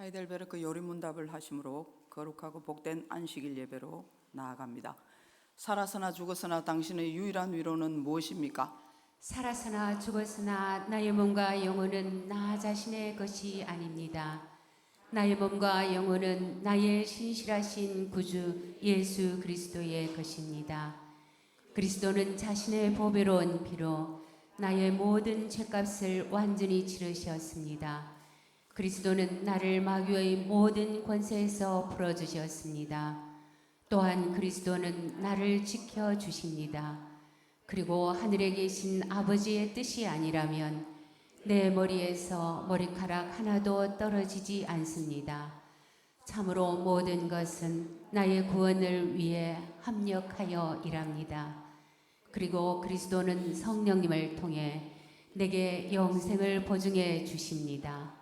하이델베르크 요리문답을 하심으로 거룩하고 복된 안식일 예배로 나아갑니다. 살아서나 죽었으나 당신의 유일한 위로는 무엇입니까? 살아서나 죽었으나 나의 몸과 영혼은 나 자신의 것이 아닙니다. 나의 몸과 영혼은 나의 신실하신 구주 예수 그리스도의 것입니다. 그리스도는 자신의 보배로운 피로 나의 모든 죄값을 완전히 치르셨습니다. 그리스도는 나를 마귀의 모든 권세에서 풀어주셨습니다. 또한 그리스도는 나를 지켜주십니다. 그리고 하늘에 계신 아버지의 뜻이 아니라면 내 머리에서 머리카락 하나도 떨어지지 않습니다. 참으로 모든 것은 나의 구원을 위해 합력하여 일합니다. 그리고 그리스도는 성령님을 통해 내게 영생을 보증해 주십니다.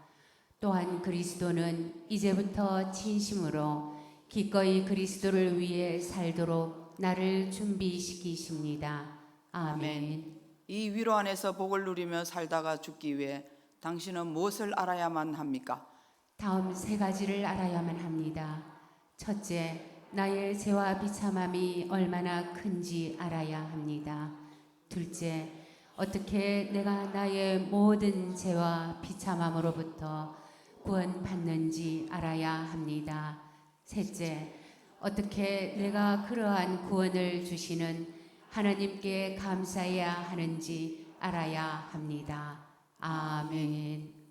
또한 그리스도는 이제부터 진심으로 기꺼이 그리스도를 위해 살도록 나를 준비시키십니다. 아멘. 이 위로 안에서 복을 누리며 살다가 죽기 위해 당신은 무엇을 알아야만 합니까? 다음 세 가지를 알아야만 합니다. 첫째, 나의 죄와 비참함이 얼마나 큰지 알아야 합니다. 둘째, 어떻게 내가 나의 모든 죄와 비참함으로부터 구원받는지 알아야 합니다. 셋째, 어떻게 내가 그러한 구원을 주시는 하나님께 감사해야 하는지 알아야 합니다. 아멘.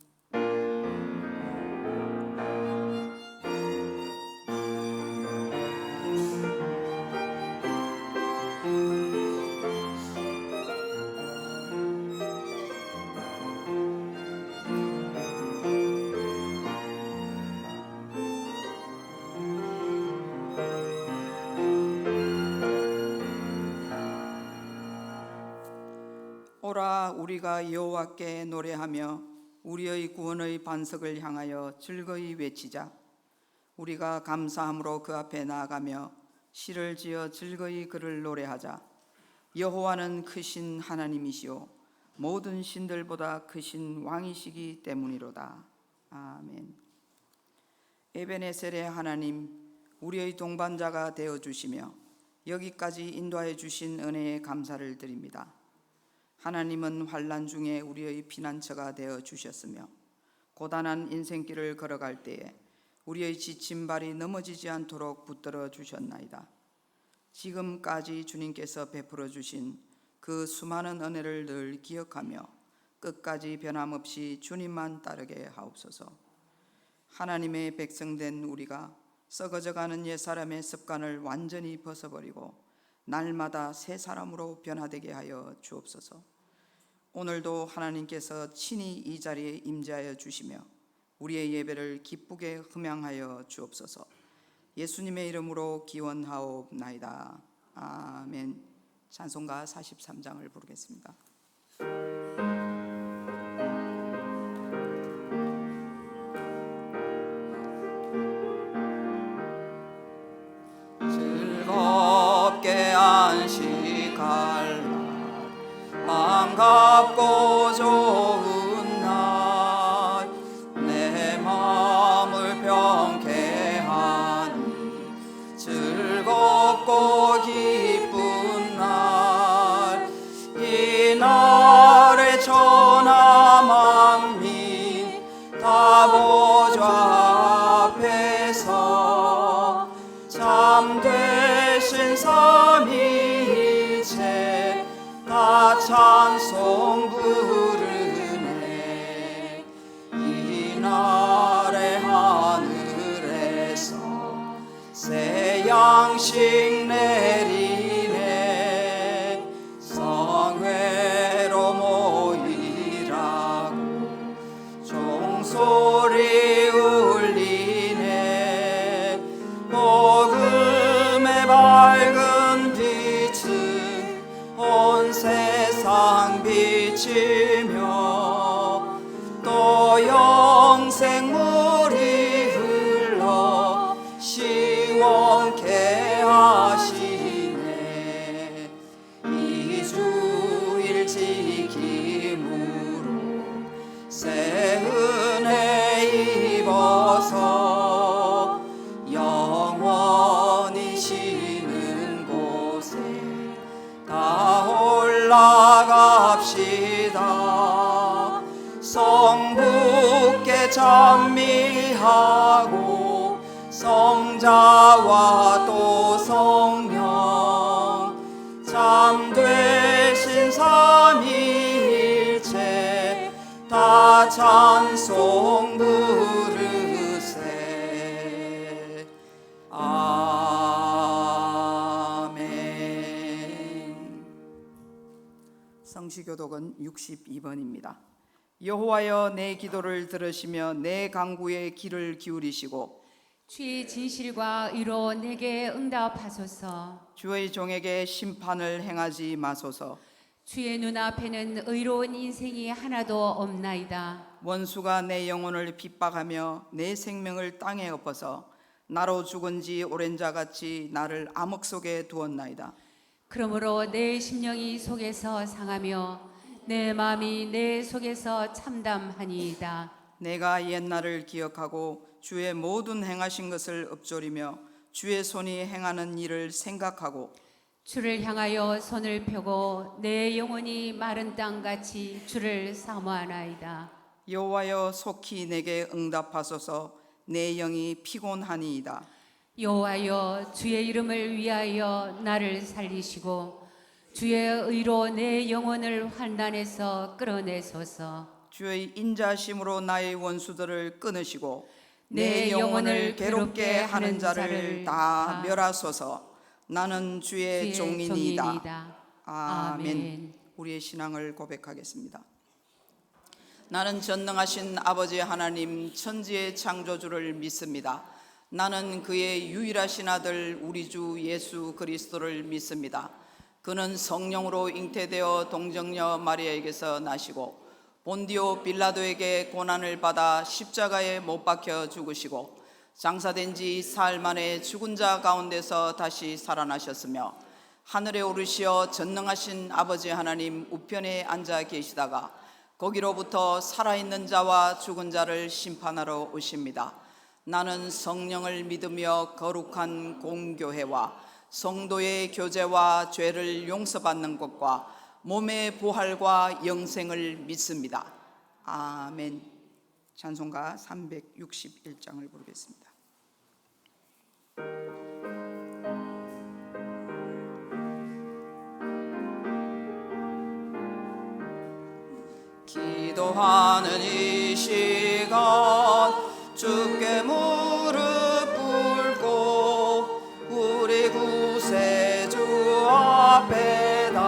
오라 우리가 여호와께 노래하며 우리의 구원의 반석을 향하여 즐거이 외치자. 우리가 감사함으로 그 앞에 나아가며 시를 지어 즐거이 그를 노래하자. 여호와는 크신 하나님이시오 모든 신들보다 크신 왕이시기 때문이로다. 아멘. 에베네셀의 하나님, 우리의 동반자가 되어주시며 여기까지 인도하여 주신 은혜에 감사를 드립니다. 하나님은 환난 중에 우리의 피난처가 되어 주셨으며 고단한 인생길을 걸어갈 때에 우리의 지친 발이 넘어지지 않도록 붙들어 주셨나이다. 지금까지 주님께서 베풀어 주신 그 수많은 은혜를 늘 기억하며 끝까지 변함없이 주님만 따르게 하옵소서. 하나님의 백성된 우리가 썩어져가는 옛사람의 습관을 완전히 벗어버리고 날마다 새 사람으로 변화되게 하여 주옵소서. 오늘도 하나님께서 친히 이 자리에 임재하여 주시며 우리의 예배를 기쁘게 흠양하여 주옵소서. 예수님의 이름으로 기원하옵나이다. 아멘. 찬송가 43장을 부르겠습니다. 즐겁게 안식할 날 반갑고 좋은 날 내 마음을 병케하니 즐겁고 기쁜 날 이 날에 천하 만민 다 보좌 앞에서 참되신 삼위일체 다 찬송 부르네. 이 날의 하늘에서 새 양식 내리네. 성회로 모이라고 종소리 울리네. 복음의 밝은 빛은 온 세상 비치며 또 영생물이 흘러 시원케 하시네. 이 주일 지킴으로 새 은혜 입어서 성자와 또 성령 참되신 삼위일체 다 찬송 부르세. 아멘. 성시교독은 62번입니다. 여호와여 내 기도를 들으시며 내 간구에 귀를 기울이시고 주의 진실과 의로 내게 응답하소서. 주의 종에게 심판을 행하지 마소서. 주의 눈앞에는 의로운 인생이 하나도 없나이다. 원수가 내 영혼을 핍박하며 내 생명을 땅에 엎어서 나로 죽은 지 오랜 자같이 나를 암흑 속에 두었나이다. 그러므로 내 심령이 속에서 상하며 내 마음이 내 속에서 참담하니이다. 내가 옛날을 기억하고 주의 모든 행하신 것을 읊조리며 주의 손이 행하는 일을 생각하고 주를 향하여 손을 펴고 내 영혼이 마른 땅같이 주를 사모하나이다. 여호와여 속히 내게 응답하소서. 내 영이 피곤하니이다. 여호와여 주의 이름을 위하여 나를 살리시고 주의 의로 내 영혼을 환난에서 끌어내소서. 주의 인자심으로 나의 원수들을 끊으시고 내 내 영혼을 괴롭게 하는 자를 다 다 멸하소서. 나는 주의 종이니이다. 아멘. 아멘. 우리의 신앙을 고백하겠습니다. 나는 전능하신 아버지 하나님 천지의 창조주를 믿습니다. 나는 그의 유일하신 아들 우리 주 예수 그리스도를 믿습니다. 그는 성령으로 잉태되어 동정녀 마리아에게서 나시고 본디오 빌라도에게 고난을 받아 십자가에 못 박혀 죽으시고 장사된 지 사흘 만에 죽은 자 가운데서 다시 살아나셨으며 하늘에 오르시어 전능하신 아버지 하나님 우편에 앉아 계시다가 거기로부터 살아있는 자와 죽은 자를 심판하러 오십니다. 나는 성령을 믿으며 거룩한 공교회와 성도의 교제와 죄를 용서받는 것과 몸의 부활과 영생을 믿습니다. 아멘. 찬송가 361장을 부르겠습니다. 기도하는 이 시간 주께 무릎 꿇고 우리 구세주 앞에다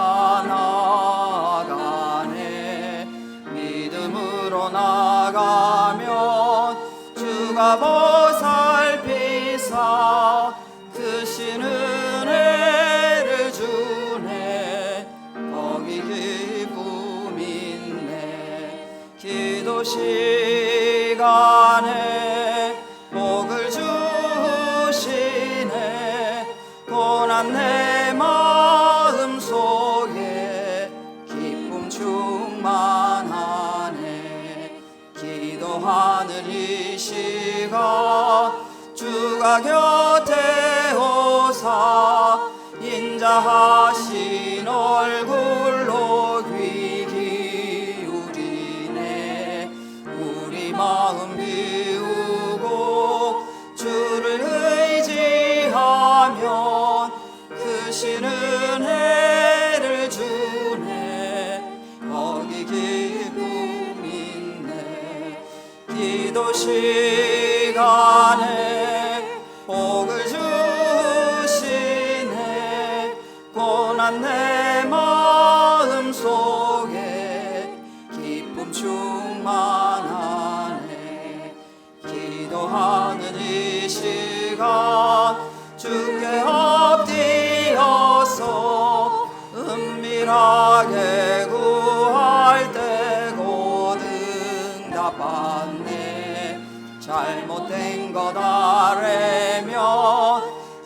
나가네. 믿음으로 나가면 주가 보살피사 크신 은혜를 주네. 거기 기쁨 있네. 기도 시간에 복을 주시네. 고난 내 마음 속에 기쁨 충만하네. 기도하는 이 시간 주가 곁에 오사 인자하신 얼굴로 귀 기울이네. 우리 마음 비우고 주를 의지하면 크신 은혜를 주네. 거기 기쁨 있네. 기도 시간에 복을 주시네. 고난 내 마음 속에 기쁨 충만하네. 기도하는 이 시간 주께 엎드려서 은밀하게 구할 때 곧 응답받네. 잘못된 것 아뢰면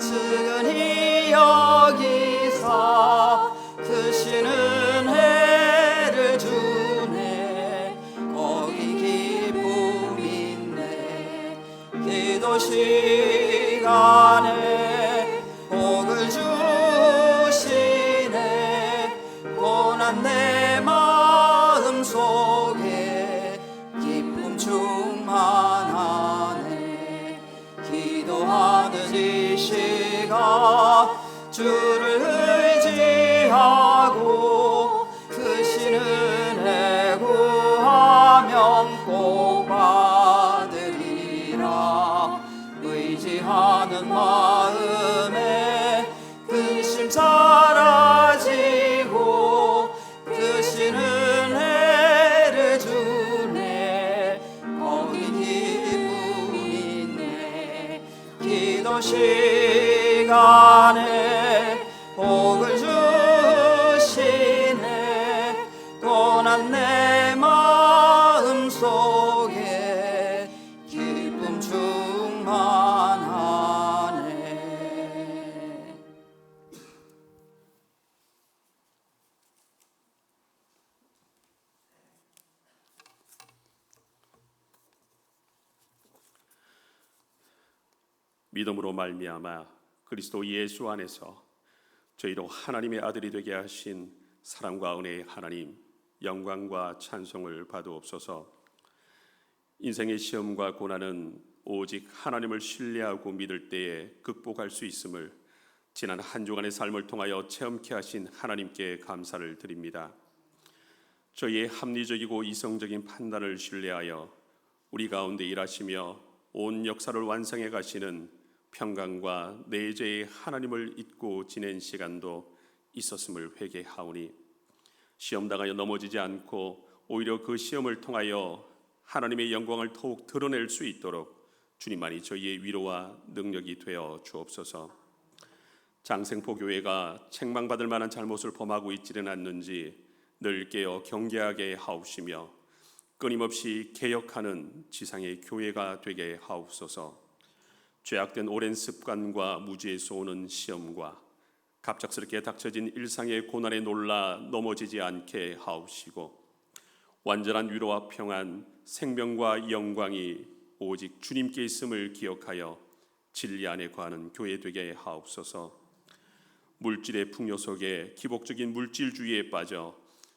측은히 여기사 크신 은혜를 주네. 거기 기쁨 있네. 기도 시간에 복을 주시네. 고난 내 마음 속에 기쁨 충만하네. 기도하 가지시가 주를 의지하고 크신 은혜 구하면 꼭 받으리라. 의지하는 마음에 근심 사라지고 크신 은혜를 주네. 거기 기쁨 있네. 기도 시간에 복을 주시네. 고난 내 마음 속에 기쁨 충만하네. 믿음으로 말미암아 그리스도 예수 안에서 저희로 하나님의 아들이 되게 하신 사랑과 은혜의 하나님, 영광과 찬송을 받으옵소서. 인생의 시험과 고난은 오직 하나님을 신뢰하고 믿을 때에 극복할 수 있음을 지난 한 주간의 삶을 통하여 체험케 하신 하나님께 감사를 드립니다. 저희의 합리적이고 이성적인 판단을 신뢰하여 우리 가운데 일하시며 온 역사를 완성해 가시는 평강과 내재의 하나님을 잊고 지낸 시간도 있었음을 회개하오니 시험당하여 넘어지지 않고 오히려 그 시험을 통하여 하나님의 영광을 더욱 드러낼 수 있도록 주님만이 저희의 위로와 능력이 되어 주옵소서. 장생포교회가 책망받을 만한 잘못을 범하고 있지는 않는지 늘 깨어 경계하게 하옵시며 끊임없이 개혁하는 지상의 교회가 되게 하옵소서. 죄악된 오랜 습관과 무지에서 오는 시험과 갑작스럽게 닥쳐진 일상의 고난에 놀라 넘어지지 않게 하옵시고 완전한 위로와 평안, 생명과 영광이 오직 주님께 있음을 기억하여 진리 안에 거하는 교회 되게 하옵소서. 물질의 풍요 속에 기복적인 물질주의에 빠져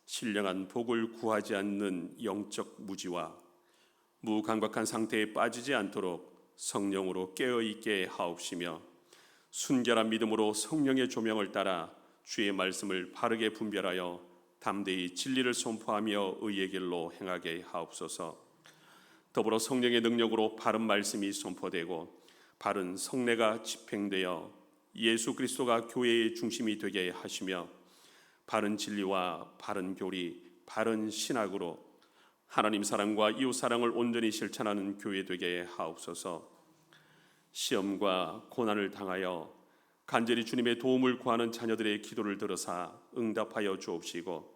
신령한 복을 구하지 않는 영적 무지와 무감각한 상태에 빠지지 않도록 성령으로 깨어있게 하옵시며 순결한 믿음으로 성령의 조명을 따라 주의 말씀을 바르게 분별하여 담대히 진리를 선포하며 의의 길로 행하게 하옵소서. 더불어 성령의 능력으로 바른 말씀이 선포되고 바른 성례가 집행되어 예수 그리스도가 교회의 중심이 되게 하시며 바른 진리와 바른 교리, 바른 신학으로 하나님 사랑과 이웃 사랑을 온전히 실천하는 교회 되게 하옵소서. 시험과 고난을 당하여 간절히 주님의 도움을 구하는 자녀들의 기도를 들으사 응답하여 주옵시고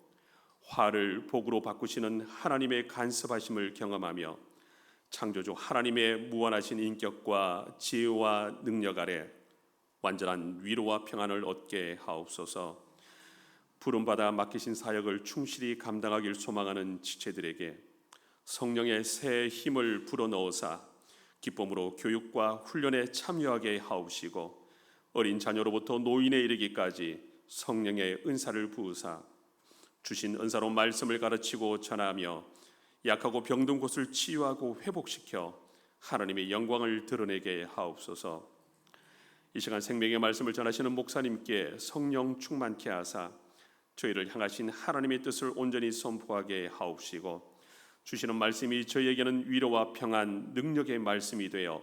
화를 복으로 바꾸시는 하나님의 간섭하심을 경험하며 창조주 하나님의 무한하신 인격과 지혜와 능력 아래 완전한 위로와 평안을 얻게 하옵소서. 부름받아 맡기신 사역을 충실히 감당하길 소망하는 지체들에게 성령의 새 힘을 불어넣으사 기쁨으로 교육과 훈련에 참여하게 하옵시고 어린 자녀로부터 노인에 이르기까지 성령의 은사를 부으사 주신 은사로 말씀을 가르치고 전하며 약하고 병든 곳을 치유하고 회복시켜 하나님의 영광을 드러내게 하옵소서. 이 시간 생명의 말씀을 전하시는 목사님께 성령 충만케 하사 저희를 향하신 하나님의 뜻을 온전히 선포하게 하옵시고 주시는 말씀이 저희에게는 위로와 평안, 능력의 말씀이 되어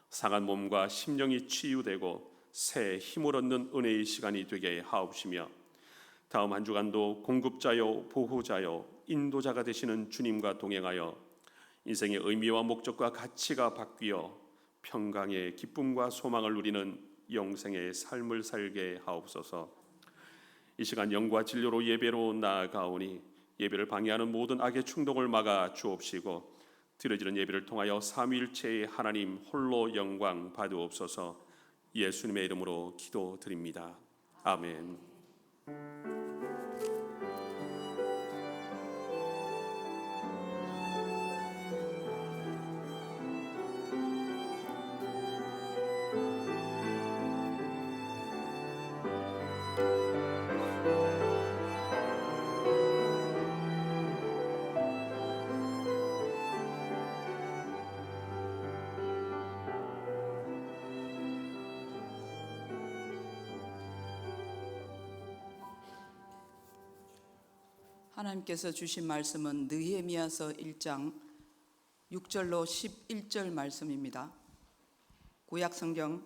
상한 몸과 심령이 치유되고 새 힘을 얻는 은혜의 시간이 되게 하옵시며 다음 한 주간도 공급자요 보호자요 인도자가 되시는 주님과 동행하여 인생의 의미와 목적과 가치가 바뀌어 평강의 기쁨과 소망을 누리는 영생의 삶을 살게 하옵소서. 이 시간 영과 진료로 예배로 나아가오니 예배를 방해하는 모든 악의 충동을 막아 주옵시고 드려지는 예배를 통하여 삼위일체의 하나님 홀로 영광 받으옵소서. 예수님의 이름으로 기도드립니다. 아멘. 하나님께서 주신 말씀은 느헤미야서 1장 6절로 11절 말씀입니다. 구약 성경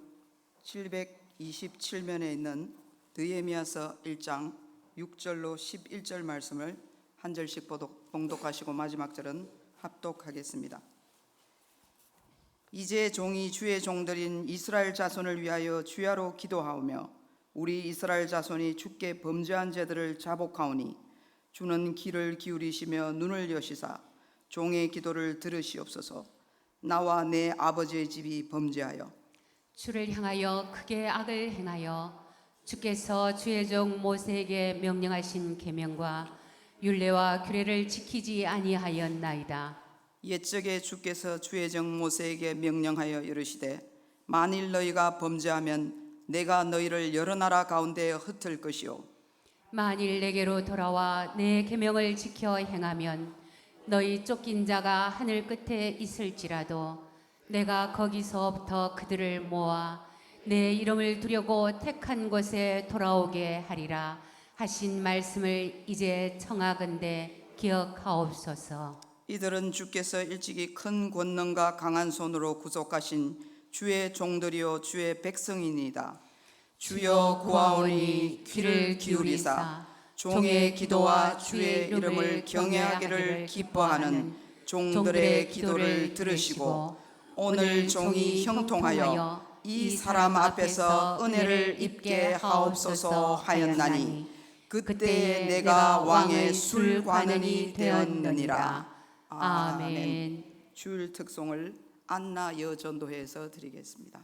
727면에 있는 느헤미야서 1장 6절로 11절 말씀을 한 절씩 봉독하시고 마지막 절은 합독하겠습니다. 이제 종이 주의 종들인 이스라엘 자손을 위하여 주야로 기도하오며 우리 이스라엘 자손이 주께 범죄한 죄들을 자복하오니 주는 귀를 기울이시며 눈을 여시사 종의 기도를 들으시옵소서. 나와 내 아버지의 집이 범죄하여 주를 향하여 크게 악을 행하여 주께서 주의 종 모세에게 명령하신 계명과 율례와 규례를 지키지 아니하였나이다. 옛적에 주께서 주의 종 모세에게 명령하여 이르시되 만일 너희가 범죄하면 내가 너희를 여러 나라 가운데 흩을 것이요 만일 내게로 돌아와 내 계명을 지켜 행하면 너희 쫓긴 자가 하늘 끝에 있을지라도 내가 거기서부터 그들을 모아 내 이름을 두려고 택한 곳에 돌아오게 하리라 하신 말씀을 이제 청하건대 기억하옵소서. 이들은 주께서 일찍이 큰 권능과 강한 손으로 구속하신 주의 종들이요 주의 백성이니이다. 주여 구하오니 귀를 기울이사 종의 기도와 주의 이름을 경외하기를 기뻐하는 종들의 기도를 들으시고 오늘 종이 형통하여 이 사람 앞에서 은혜를 입게 하옵소서 하였나니 그때에 내가 왕의 술관원이 되었느니라. 아멘. 주일 특송을 안나 여전도회에서 드리겠습니다.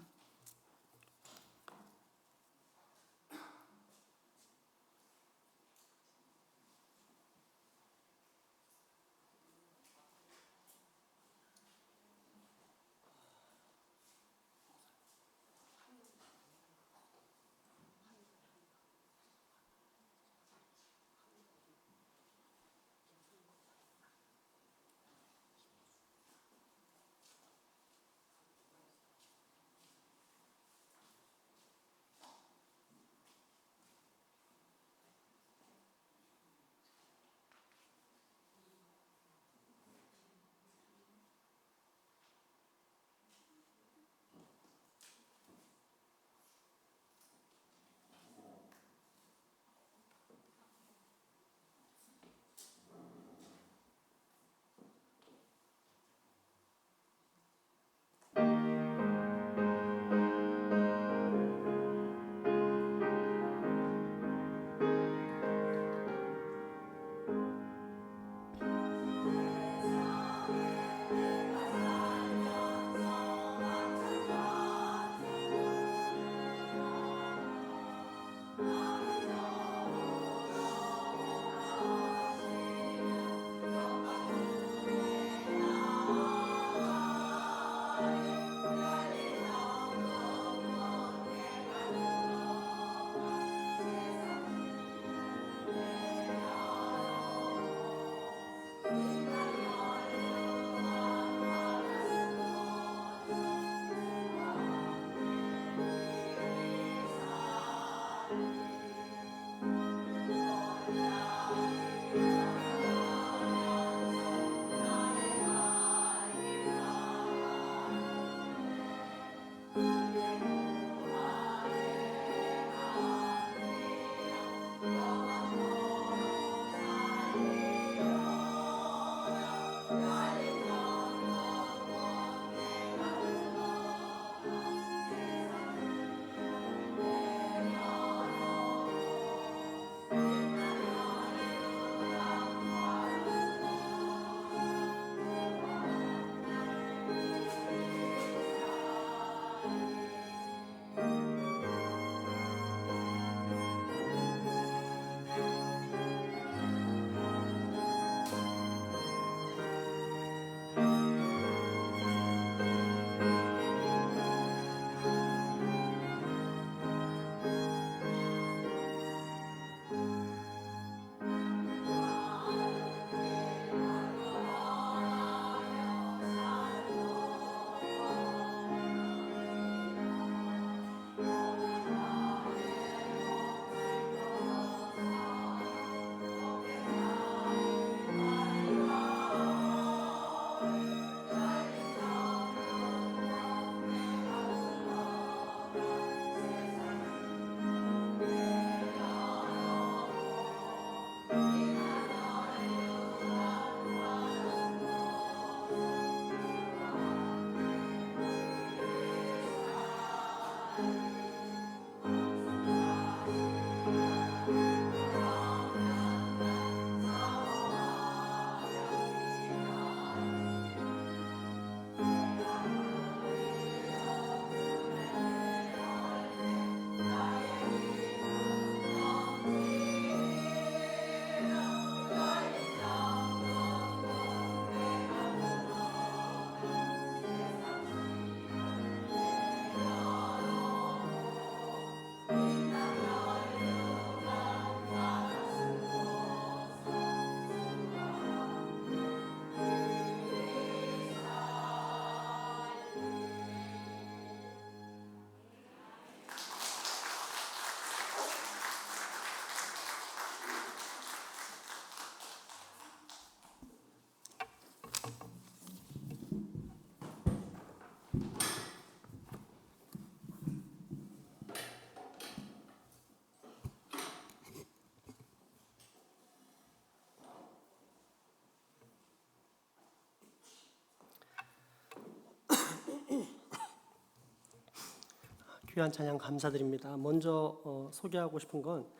귀한 찬양 감사드립니다. 먼저 소개하고 싶은 건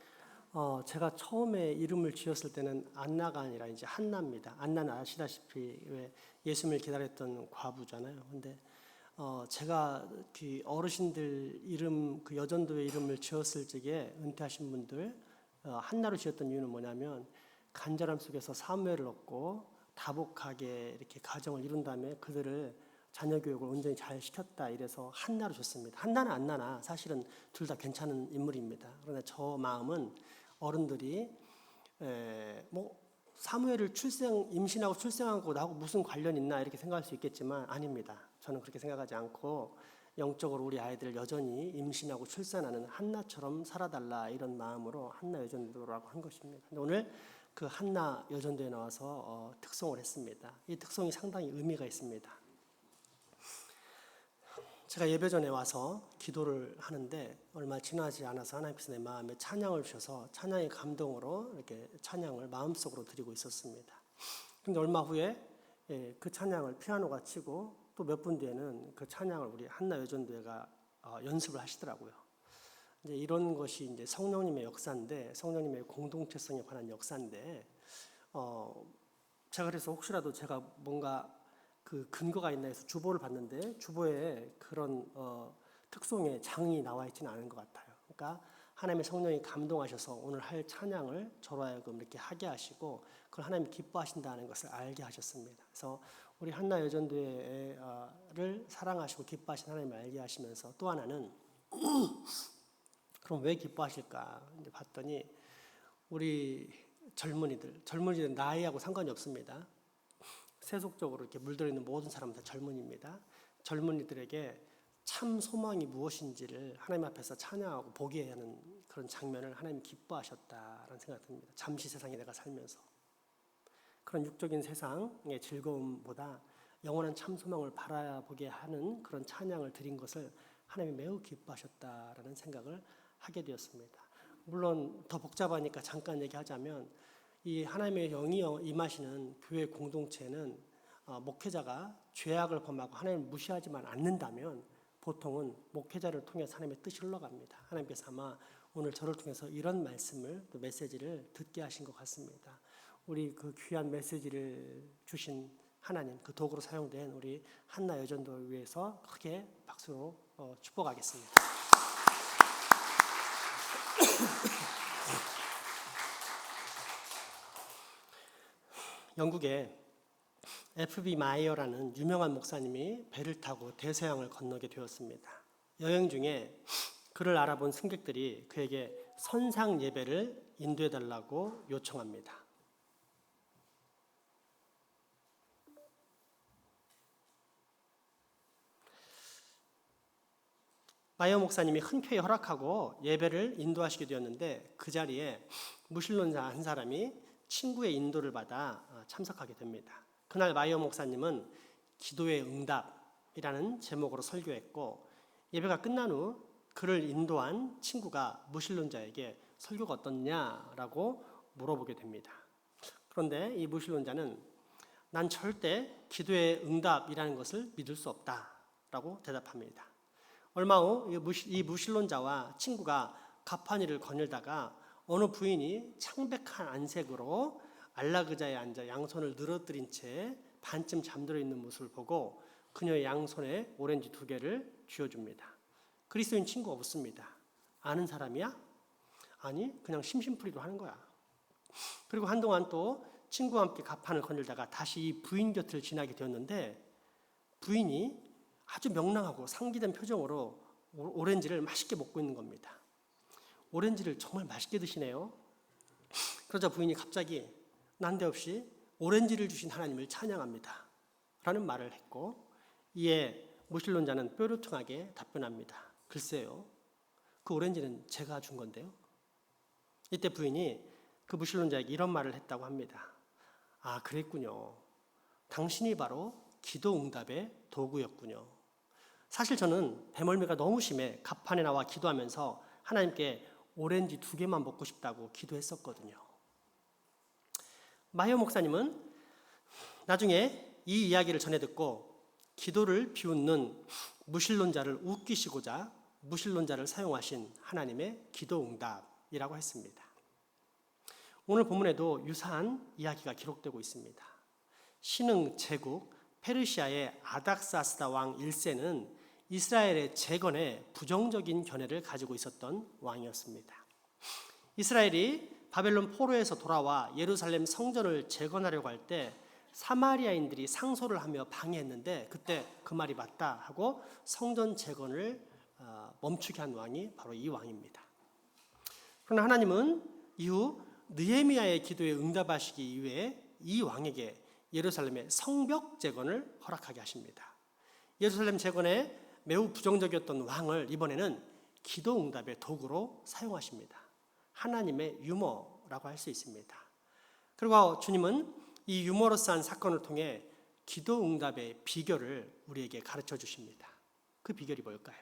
제가 처음에 이름을 지었을 때는 안나가 아니라 이제 한나입니다. 안나는 아시다시피 왜 예수님을 기다렸던 과부잖아요. 근데 제가 그 어르신들 이름, 그 여전도의 이름을 지었을 적에 은퇴하신 분들 한나로 지었던 이유는 뭐냐면, 간절함 속에서 사무엘을 얻고 다복하게 이렇게 가정을 이룬 다음에 그들을 자녀 교육을 온전히 잘 시켰다, 이래서 한나로 줬습니다. 한나나 안나나 사실은 둘 다 괜찮은 인물입니다. 그러나 저 마음은 어른들이 뭐 사무엘을 임신하고 출생한 것하고 무슨 관련 있나 이렇게 생각할 수 있겠지만 아닙니다. 저는 그렇게 생각하지 않고 영적으로 우리 아이들을 여전히 임신하고 출산하는 한나처럼 살아달라, 이런 마음으로 한나 여전도라고 한 것입니다. 근데 오늘 그 한나 여전도에 나와서 특송을 했습니다. 이 특송이 상당히 의미가 있습니다. 제가 예배 전에 와서 기도를 하는데 얼마 지나지 않아서 하나님께서 내 마음에 찬양을 주셔서 찬양의 감동으로 이렇게 찬양을 마음속으로 드리고 있었습니다. 그런데 얼마 후에 그 찬양을 피아노가 치고 또 몇 분 뒤에는 그 찬양을 우리 한나 여전도회가 연습을 하시더라고요. 이제 이런 것이 이제 성령님의 역사인데, 성령님의 공동체성에 관한 역사인데, 제가 그래서 혹시라도 제가 뭔가 그 근거가 있나 해서 주보를 봤는데 주보에 그런 특송의 장이 나와 있지는 않은 것 같아요. 그러니까 하나님의 성령이 감동하셔서 오늘 할 찬양을 저로 하여금 이렇게 하게 하시고 그걸 하나님이 기뻐하신다는 것을 알게 하셨습니다. 그래서 우리 한나 여전도회를 사랑하시고 기뻐하신 하나님을 알게 하시면서, 또 하나는 그럼 왜 기뻐하실까 이제 봤더니, 우리 젊은이들 나이하고 상관이 없습니다. 세속적으로 이렇게 물들어있는 모든 사람은 다 젊은이입니다. 젊은이들에게 참 소망이 무엇인지를 하나님 앞에서 찬양하고 보게 하는 그런 장면을 하나님이 기뻐하셨다라는 생각이 듭니다. 잠시 세상에 내가 살면서 그런 육적인 세상의 즐거움보다 영원한 참 소망을 바라보게 하는 그런 찬양을 드린 것을 하나님이 매우 기뻐하셨다라는 생각을 하게 되었습니다. 물론 더 복잡하니까 잠깐 얘기하자면, 이 하나님의 영이 임하시는 교회 공동체는 목회자가 죄악을 범하고 하나님을 무시하지만 않는다면 보통은 목회자를 통해서 하나님의 뜻이 흘러갑니다. 하나님께서 아마 오늘 저를 통해서 이런 말씀을, 또 메시지를 듣게 하신 것 같습니다. 우리 그 귀한 메시지를 주신 하나님, 그 도구로 사용된 우리 한나 여전도를 위해서 크게 박수로 축복하겠습니다. 영국에 F.B. 마이어라는 유명한 목사님이 배를 타고 대서양을 건너게 되었습니다. 여행 중에 그를 알아본 승객들이 그에게 선상 예배를 인도해달라고 요청합니다. 마이어 목사님이 흔쾌히 허락하고 예배를 인도하시게 되었는데, 그 자리에 무신론자 한 사람이 친구의 인도를 받아 참석하게 됩니다. 그날 마이어 목사님은 기도의 응답이라는 제목으로 설교했고, 예배가 끝난 후 그를 인도한 친구가 무신론자에게 설교가 어떻냐라고 물어보게 됩니다. 그런데 이 무신론자는 난 절대 기도의 응답이라는 것을 믿을 수 없다라고 대답합니다. 얼마 후 이 무신론자와 친구가 가판위를 거닐다가 어느 부인이 창백한 안색으로 안락의자에 앉아 양손을 늘어뜨린 채 반쯤 잠들어 있는 모습을 보고 그녀의 양손에 오렌지 2개를 쥐어줍니다. 그리스도인 친구가 묻습니다. 아는 사람이야? 아니, 그냥 심심풀이로 하는 거야. 그리고 한동안 또 친구와 함께 가판을 거닐다가 다시 이 부인 곁을 지나게 되었는데, 부인이 아주 명랑하고 상기된 표정으로 오렌지를 맛있게 먹고 있는 겁니다. 오렌지를 정말 맛있게 드시네요. 그러자 부인이 갑자기 난데없이 오렌지를 주신 하나님을 찬양합니다 라는 말을 했고, 이에 무신론자는 뾰루퉁하게 답변합니다. 글쎄요, 그 오렌지는 제가 준 건데요. 이때 부인이 그 무신론자에게 이런 말을 했다고 합니다. 아, 그랬군요. 당신이 바로 기도 응답의 도구였군요. 사실 저는 배멀미가 너무 심해 가판에 나와 기도하면서 하나님께 오렌지 2개만 먹고 싶다고 기도했었거든요. 마이어 목사님은 나중에 이 이야기를 전해 듣고 기도를 비웃는 무신론자를 웃기시고자 무신론자를 사용하신 하나님의 기도 응답이라고 했습니다. 오늘 본문에도 유사한 이야기가 기록되고 있습니다. 신흥 제국 페르시아의 아닥사스다 왕 1세는 이스라엘의 재건에 부정적인 견해를 가지고 있었던 왕이었습니다. 이스라엘이 바벨론 포로에서 돌아와 예루살렘 성전을 재건하려고 할 때 사마리아인들이 상소를 하며 방해했는데 그때 그 말이 맞다 하고 성전 재건을 멈추게 한 왕이 바로 이 왕입니다. 그러나 하나님은 이후 느헤미야의 기도에 응답하시기 이후에 이 왕에게 예루살렘의 성벽 재건을 허락하게 하십니다. 예루살렘 재건에 매우 부정적이었던 왕을 이번에는 기도 응답의 도구로 사용하십니다. 하나님의 유머라고 할 수 있습니다. 그리고 주님은 이 유머러스한 사건을 통해 기도 응답의 비결을 우리에게 가르쳐 주십니다. 그 비결이 뭘까요?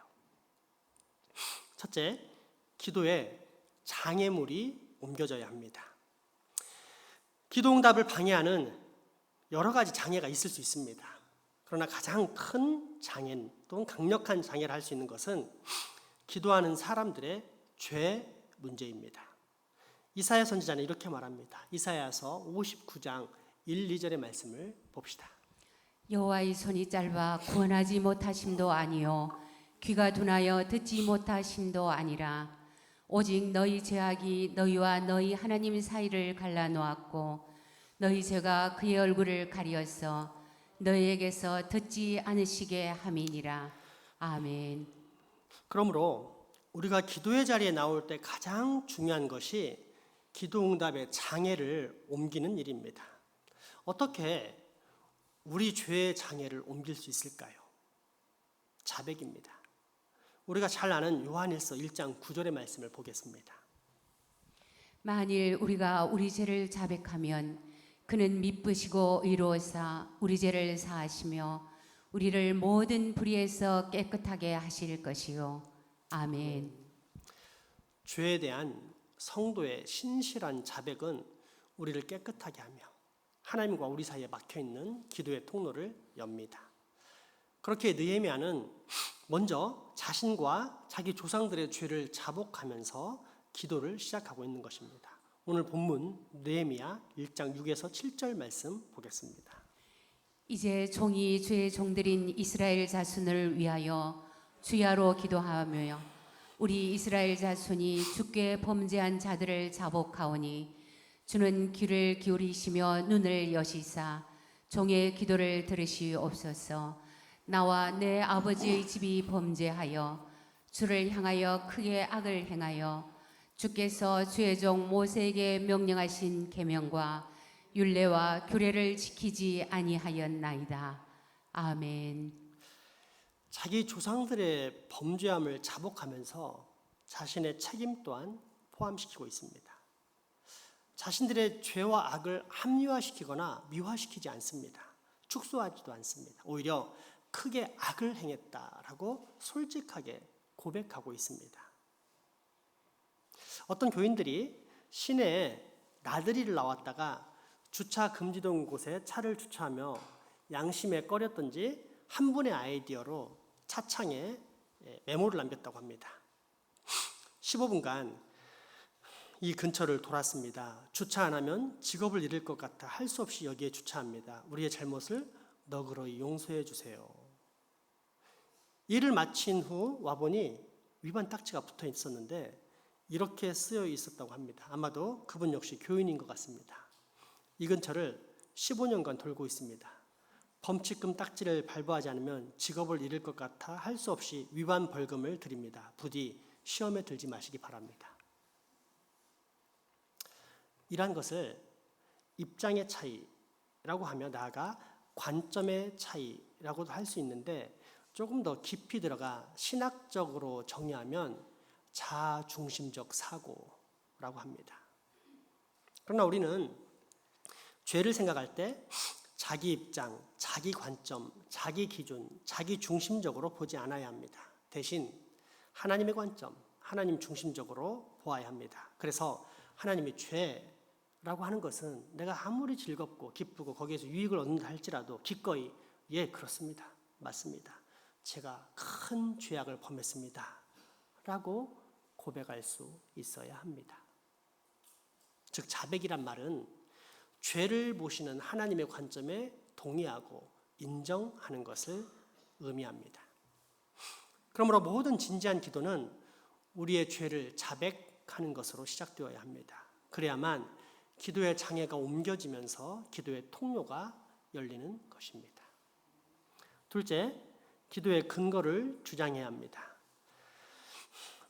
첫째, 기도에 장애물이 옮겨져야 합니다. 기도 응답을 방해하는 여러 가지 장애가 있을 수 있습니다. 그러나 가장 큰 장애 또는 강력한 장애를 할 수 있는 것은 기도하는 사람들의 죄 문제입니다. 이사야 선지자는 이렇게 말합니다. 이사야서 59장 1, 2절의 말씀을 봅시다. 여호와의 손이 짧아 구원하지 못하심도 아니요 귀가 둔하여 듣지 못하심도 아니라 오직 너희 죄악이 너희와 너희 하나님 사이를 갈라놓았고 너희 죄가 그의 얼굴을 가리었어 너희에게서 듣지 않으시게 함이니라. 아멘. 그러므로 우리가 기도의 자리에 나올 때 가장 중요한 것이 기도 응답의 장애를 옮기는 일입니다. 어떻게 우리 죄의 장애를 옮길 수 있을까요? 자백입니다. 우리가 잘 아는 요한일서 1장 9절의 말씀을 보겠습니다. 만일 우리가 우리 죄를 자백하면 그는 미쁘시고 의로우사 우리 죄를 사하시며 우리를 모든 불의에서 깨끗하게 하실 것이요. 아멘. 죄에 대한 성도의 신실한 자백은 우리를 깨끗하게 하며 하나님과 우리 사이에 막혀있는 기도의 통로를 엽니다. 그렇게 느헤미야는 먼저 자신과 자기 조상들의 죄를 자복하면서 기도를 시작하고 있는 것입니다. 오늘 본문 느헤미야 1장 6에서 7절 말씀 보겠습니다. 이제 종이 주의 종들인 이스라엘 자손을 위하여 주야로 기도하며 우리 이스라엘 자손이 주께 범죄한 자들을 자복하오니 주는 귀를 기울이시며 눈을 여시사 종의 기도를 들으시옵소서. 나와 내 아버지의 집이 범죄하여 주를 향하여 크게 악을 행하여 주께서 주의 종 모세에게 명령하신 계명과 율례와 규례를 지키지 아니하였나이다. 아멘. 자기 조상들의 범죄함을 자복하면서 자신의 책임 또한 포함시키고 있습니다. 자신들의 죄와 악을 합리화시키거나 미화시키지 않습니다. 축소하지도 않습니다. 오히려 크게 악을 행했다라고 솔직하게 고백하고 있습니다. 어떤 교인들이 시내에 나들이를 나왔다가 주차 금지된 곳에 차를 주차하며 양심에 꺼렸던지 한 분의 아이디어로 차창에 메모를 남겼다고 합니다. 15분간 이 근처를 돌았습니다. 주차 안 하면 직업을 잃을 것 같아 할 수 없이 여기에 주차합니다. 우리의 잘못을 너그러이 용서해 주세요. 일을 마친 후 와보니 위반 딱지가 붙어 있었는데 이렇게 쓰여 있었다고 합니다. 아마도 그분 역시 교인인 것 같습니다. 이 근처를 15년간 돌고 있습니다. 범칙금 딱지를 발부하지 않으면 직업을 잃을 것 같아 할 수 없이 위반 벌금을 드립니다. 부디 시험에 들지 마시기 바랍니다. 이러한 것을 입장의 차이라고 하며 나아가 관점의 차이라고도 할 수 있는데 조금 더 깊이 들어가 신학적으로 정의하면 자아중심적 사고라고 합니다. 그러나 우리는 죄를 생각할 때 자기 입장, 자기 관점, 자기 기준, 자기 중심적으로 보지 않아야 합니다. 대신 하나님의 관점, 하나님 중심적으로 보아야 합니다. 그래서 하나님의 죄라고 하는 것은 내가 아무리 즐겁고 기쁘고 거기에서 유익을 얻는다 할지라도 기꺼이 그렇습니다. 맞습니다. 제가 큰 죄악을 범했습니다. 라고 고백할 수 있어야 합니다. 즉 자백이란 말은 죄를 보시는 하나님의 관점에 동의하고 인정하는 것을 의미합니다. 그러므로 모든 진지한 기도는 우리의 죄를 자백하는 것으로 시작되어야 합니다. 그래야만 기도의 장애가 옮겨지면서 기도의 통로가 열리는 것입니다. 둘째, 기도의 근거를 주장해야 합니다.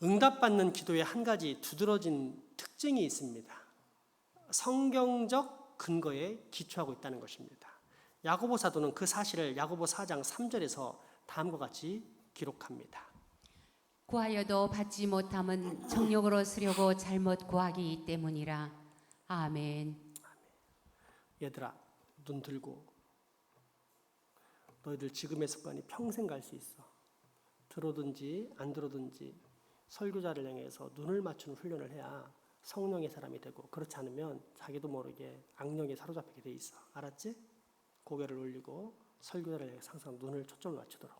응답받는 기도에 한 가지 두드러진 특징이 있습니다. 성경적 근거에 기초하고 있다는 것입니다. 야고보 사도는 그 사실을 야고보 4장 3절에서 다음과 같이 기록합니다. 구하여도 받지 못함은 정욕으로 쓰려고 잘못 구하기 때문이라. 아멘. 얘들아, 눈 들고. 너희들 지금의 습관이 평생 갈 수 있어. 들어든지 안 들어든지 설교자를 향해서 눈을 맞추는 훈련을 해야 성령의 사람이 되고, 그렇지 않으면 자기도 모르게 악령에 사로잡히게 돼 있어. 알았지? 고개를 올리고 설교자를 향해 항상 눈을 초점을 맞추도록.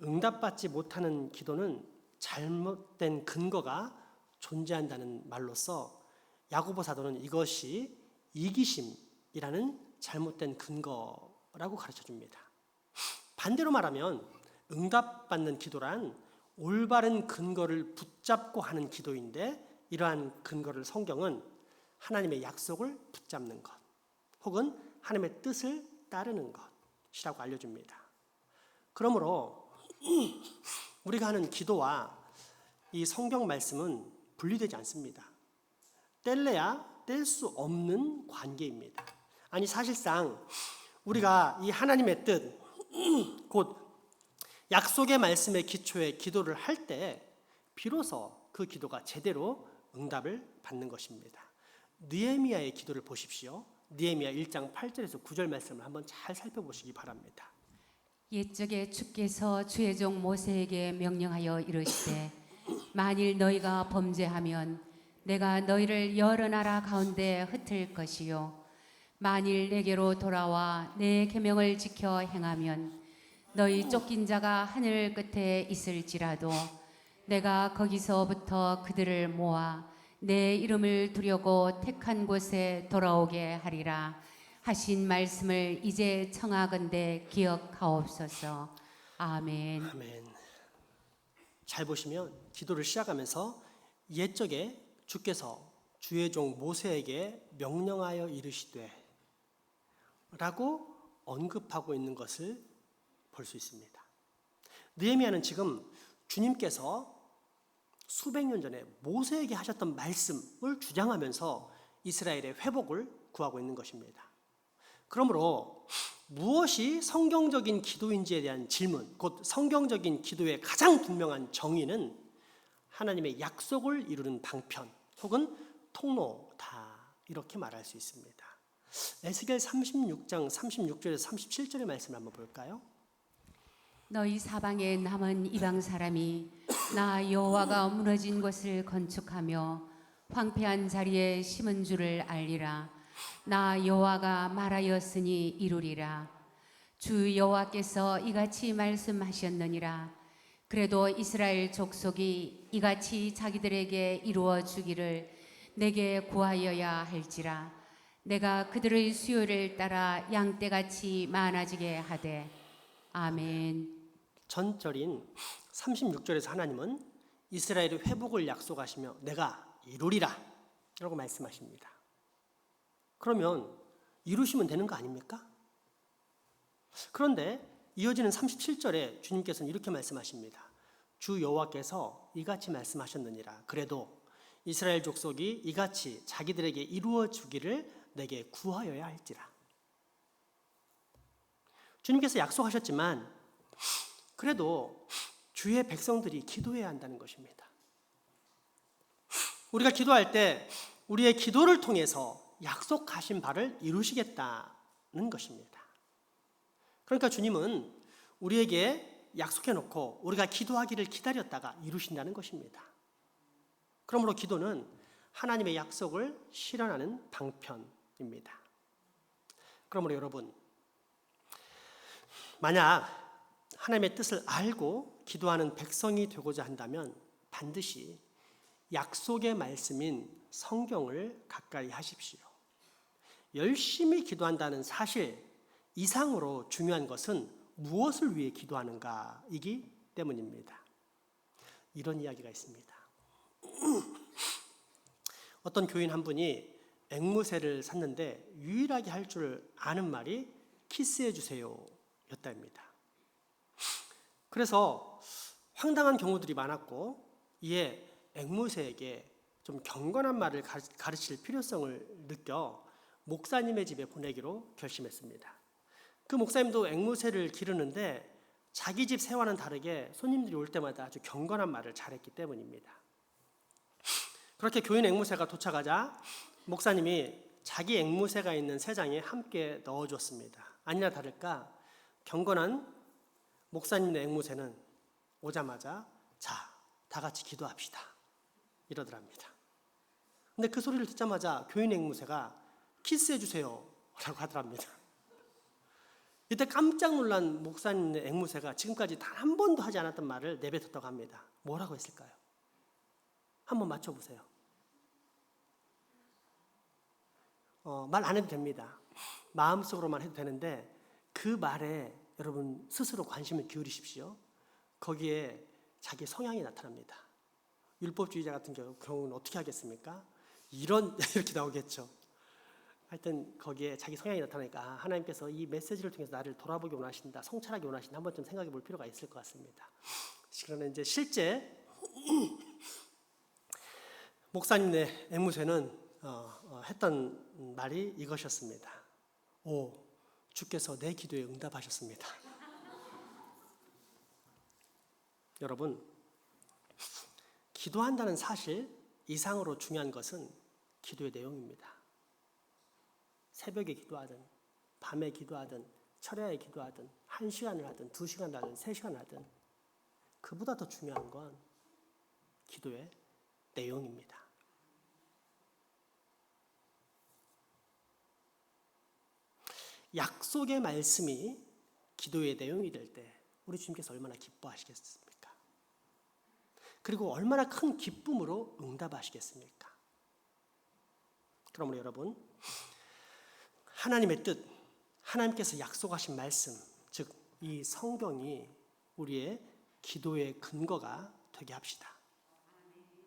응답받지 못하는 기도는 잘못된 근거가 존재한다는 말로써 야고보 사도는 이것이 이기심이라는 잘못된 근거라고 가르쳐 줍니다. 반대로 말하면 응답받는 기도란 올바른 근거를 붙잡고 하는 기도인데, 이러한 근거를 성경은 하나님의 약속을 붙잡는 것 혹은 하나님의 뜻을 따르는 것이라고 알려줍니다. 그러므로 우리가 하는 기도와 이 성경 말씀은 분리되지 않습니다. 뗄래야 뗄 수 없는 관계입니다. 아니, 사실상 우리가 이 하나님의 뜻, 곧 약속의 말씀의 기초에 기도를 할 때 비로소 그 기도가 제대로 응답을 받는 것입니다. 느헤미야의 기도를 보십시오. 느헤미야 1장 8절에서 9절 말씀을 한번 잘 살펴보시기 바랍니다. 옛적에 주께서 주의 종 모세에게 명령하여 이르시되 만일 너희가 범죄하면 내가 너희를 여러 나라 가운데 흩을 것이요 만일 내게로 돌아와 내 계명을 지켜 행하면 너희 쫓긴 자가 하늘 끝에 있을지라도 내가 거기서부터 그들을 모아 내 이름을 두려고 택한 곳에 돌아오게 하리라 하신 말씀을 이제 청하건대 기억하옵소서. 아멘. 아멘. 잘 보시면 기도를 시작하면서 옛적에 주께서 주의 종 모세에게 명령하여 이르시되 라고 언급하고 있는 것을 볼 수 있습니다. 느헤미야는 지금 주님께서 수백 년 전에 모세에게 하셨던 말씀을 주장하면서 이스라엘의 회복을 구하고 있는 것입니다. 그러므로 무엇이 성경적인 기도인지에 대한 질문, 곧 성경적인 기도의 가장 분명한 정의는 하나님의 약속을 이루는 방편 혹은 통로다, 이렇게 말할 수 있습니다. 에스겔 36장 36절에서 37절의 말씀을 한번 볼까요? 너희 사방에 남은 이방 사람이 나 여호와가 무너진 곳을 건축하며 황폐한 자리에 심은 줄을 알리라. 나 여호와가 말하였으니 이루리라. 주 여호와께서 이같이 말씀하셨느니라. 그래도 이스라엘 족속이 이같이 자기들에게 이루어 주기를 내게 구하여야 할지라. 내가 그들의 수요를 따라 양떼같이 많아지게 하되. 아멘. 전절인 36절에서 하나님은 이스라엘의 회복을 약속하시며 내가 이루리라 라고 말씀하십니다. 그러면 이루시면 되는 거 아닙니까? 그런데 이어지는 37절에 주님께서는 이렇게 말씀하십니다. 주 여호와께서 이같이 말씀하셨느니라. 그래도 이스라엘 족속이 이같이 자기들에게 이루어 주기를 내게 구하여야 할지라. 주님께서 약속하셨지만 그래도 주의 백성들이 기도해야 한다는 것입니다. 우리가 기도할 때 우리의 기도를 통해서 약속하신 바를 이루시겠다는 것입니다. 그러니까 주님은 우리에게 약속해 놓고 우리가 기도하기를 기다렸다가 이루신다는 것입니다. 그러므로 기도는 하나님의 약속을 실현하는 방편입니다. 그러므로 여러분, 만약 하나님의 뜻을 알고 기도하는 백성이 되고자 한다면 반드시 약속의 말씀인 성경을 가까이 하십시오. 열심히 기도한다는 사실 이상으로 중요한 것은 무엇을 위해 기도하는가이기 때문입니다. 이런 이야기가 있습니다. 어떤 교인 한 분이 앵무새를 샀는데 유일하게 할 줄 아는 말이 키스해 주세요 였다입니다. 그래서 황당한 경우들이 많았고 이에 앵무새에게 좀 경건한 말을 가르칠 필요성을 느껴 목사님의 집에 보내기로 결심했습니다. 그 목사님도 앵무새를 기르는데 자기 집 새와는 다르게 손님들이 올 때마다 아주 경건한 말을 잘했기 때문입니다. 그렇게 교인 앵무새가 도착하자 목사님이 자기 앵무새가 있는 새장에 함께 넣어줬습니다. 아니나 다를까 경건한 목사님의 앵무새는 오자마자 자, 다 같이 기도합시다 이러더랍니다. 근데 그 소리를 듣자마자 교인 앵무새가 키스해 주세요 라고 하더랍니다. 이때 깜짝 놀란 목사님의 앵무새가 지금까지 단 한 번도 하지 않았던 말을 내뱉었다고 합니다. 뭐라고 했을까요? 한번 맞춰보세요. 말 안 해도 됩니다. 마음속으로만 해도 되는데 그 말에 여러분 스스로 관심을 기울이십시오. 거기에 자기 성향이 나타납니다. 율법주의자 같은 경우는 어떻게 하겠습니까? 이렇게 나오겠죠. 하여튼 거기에 자기 성향이 나타나니까 하나님께서 이 메시지를 통해서 나를 돌아보기 원하신다, 성찰하기 원하신다, 한 번쯤 생각해 볼 필요가 있을 것 같습니다. 그러나 이제 실제 목사님의 앵무새는 했던 말이 이것이었습니다. 오, 주께서 내 기도에 응답하셨습니다. 여러분, 기도한다는 사실 이상으로 중요한 것은 기도의 내용입니다. 새벽에 기도하든 밤에 기도하든 철야에 기도하든 1시간을 하든 2시간을 하든 3시간을 하든 그보다 더 중요한 건 기도의 내용입니다. 약속의 말씀이 기도의 내용이 될 때 우리 주님께서 얼마나 기뻐하시겠습니까? 그리고 얼마나 큰 기쁨으로 응답하시겠습니까? 그러므로 여러분, 하나님의 뜻, 하나님께서 약속하신 말씀, 즉 이 성경이 우리의 기도의 근거가 되게 합시다.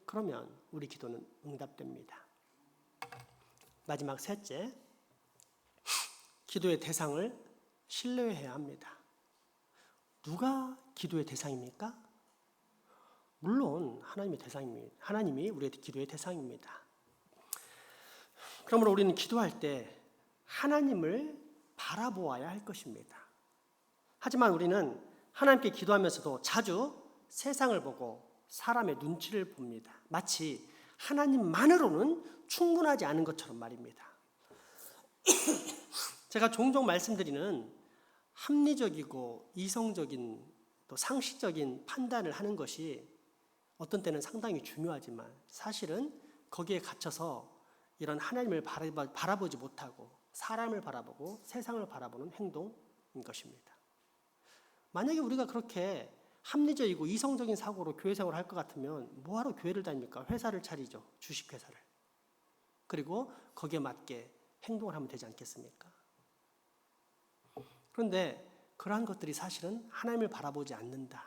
그러면 우리 기도는 응답됩니다. 마지막 셋째, 기도의 대상을 신뢰해야 합니다. 누가 기도의 대상입니까? 물론 하나님의 대상입니다. 하나님이 우리의 기도의 대상입니다. 그러므로 우리는 기도할 때 하나님을 바라보아야 할 것입니다. 하지만 우리는 하나님께 기도하면서도 자주 세상을 보고 사람의 눈치를 봅니다. 마치 하나님만으로는 충분하지 않은 것처럼 말입니다. 제가 종종 말씀드리는 합리적이고 이성적인 또 상식적인 판단을 하는 것이 어떤 때는 상당히 중요하지만 사실은 거기에 갇혀서 이런 하나님을 바라보지 못하고 사람을 바라보고 세상을 바라보는 행동인 것입니다. 만약에 우리가 그렇게 합리적이고 이성적인 사고로 교회 생활을 할 것 같으면 뭐하러 교회를 다닙니까? 회사를 차리죠. 주식회사를. 그리고 거기에 맞게 행동을 하면 되지 않겠습니까? 그런데 그러한 것들이 사실은 하나님을 바라보지 않는다는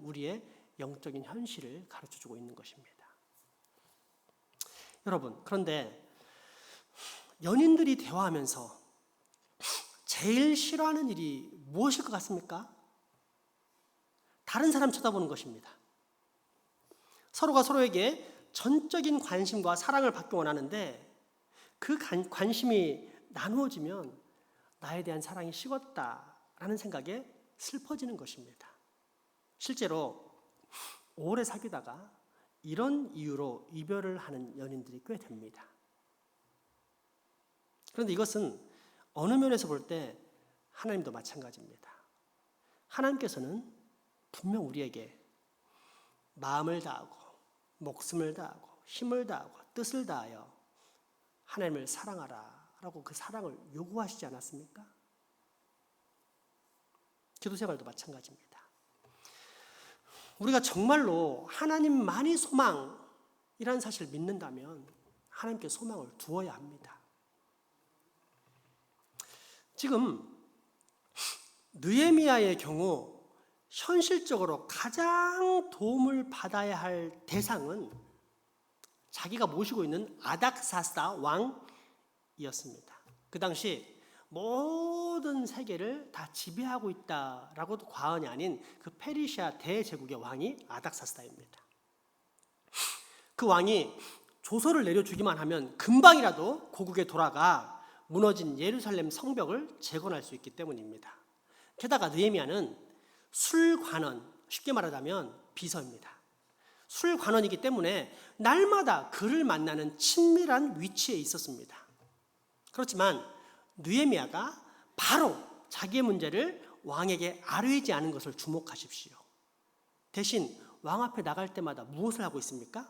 우리의 영적인 현실을 가르쳐주고 있는 것입니다. 여러분, 그런데 연인들이 대화하면서 제일 싫어하는 일이 무엇일 것 같습니까? 다른 사람 쳐다보는 것입니다. 서로가 서로에게 전적인 관심과 사랑을 받기 원하는데 그 관심이 나누어지면 나에 대한 사랑이 식었다라는 생각에 슬퍼지는 것입니다. 실제로 오래 사귀다가 이런 이유로 이별을 하는 연인들이 꽤 됩니다. 그런데 이것은 어느 면에서 볼 때 하나님도 마찬가지입니다. 하나님께서는 분명 우리에게 마음을 다하고 목숨을 다하고 힘을 다하고 뜻을 다하여 하나님을 사랑하라 라고 그 사랑을 요구하시지 않았습니까? 기도 생활도 마찬가지입니다. 우리가 정말로 하나님만이 소망이라는 사실을 믿는다면 하나님께 소망을 두어야 합니다. 지금 느헤미야의 경우 현실적으로 가장 도움을 받아야 할 대상은 자기가 모시고 있는 아닥사스다 왕이었습니다. 그 당시 모든 세계를 다 지배하고 있다라고도 과언이 아닌 그 페르시아 대제국의 왕이 아닥사스다입니다. 그 왕이 조서를 내려주기만 하면 금방이라도 고국에 돌아가 무너진 예루살렘 성벽을 재건할 수 있기 때문입니다. 게다가 느헤미야는 술관원, 쉽게 말하자면 비서입니다. 술관원이기 때문에 날마다 그를 만나는 친밀한 위치에 있었습니다. 그렇지만 느헤미야가 바로 자기의 문제를 왕에게 아뢰지 않은 것을 주목하십시오. 대신 왕 앞에 나갈 때마다 무엇을 하고 있습니까?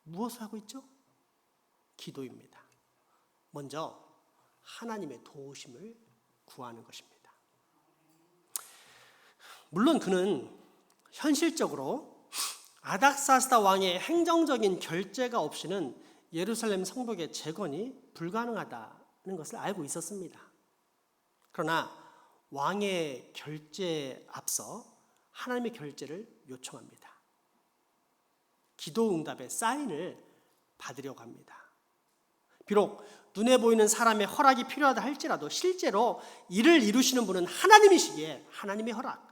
무엇을 하고 있죠? 기도입니다. 먼저 하나님의 도우심을 구하는 것입니다. 물론 그는 현실적으로 아닥사스다 왕의 행정적인 결재가 없이는 예루살렘 성벽의 재건이 불가능하다는 것을 알고 있었습니다. 그러나 왕의 결재에 앞서 하나님의 결재를 요청합니다. 기도 응답의 사인을 받으려고 합니다. 비록 눈에 보이는 사람의 허락이 필요하다 할지라도 실제로 이를 이루시는 분은 하나님이시기에 하나님의 허락,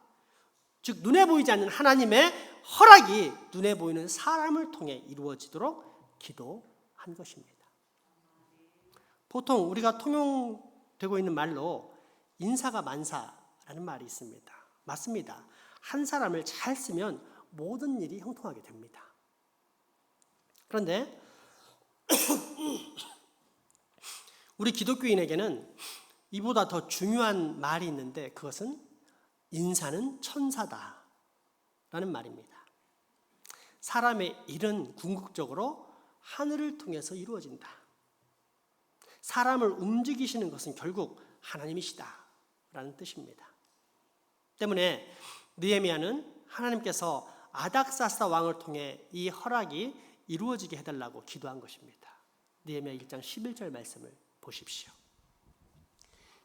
즉 눈에 보이지 않는 하나님의 허락이 눈에 보이는 사람을 통해 이루어지도록 기도한 것입니다. 보통 우리가 통용되고 있는 말로 인사가 만사라는 말이 있습니다. 맞습니다. 한 사람을 잘 쓰면 모든 일이 형통하게 됩니다. 그런데 우리 기독교인에게는 이보다 더 중요한 말이 있는데 그것은 인사는 천사다 라는 말입니다. 사람의 일은 궁극적으로 하늘을 통해서 이루어진다. 사람을 움직이시는 것은 결국 하나님이시다 라는 뜻입니다. 때문에 느헤미야는 하나님께서 아닥사스다 왕을 통해 이 허락이 이루어지게 해달라고 기도한 것입니다. 느헤미야 1장 11절 말씀을 보십시오.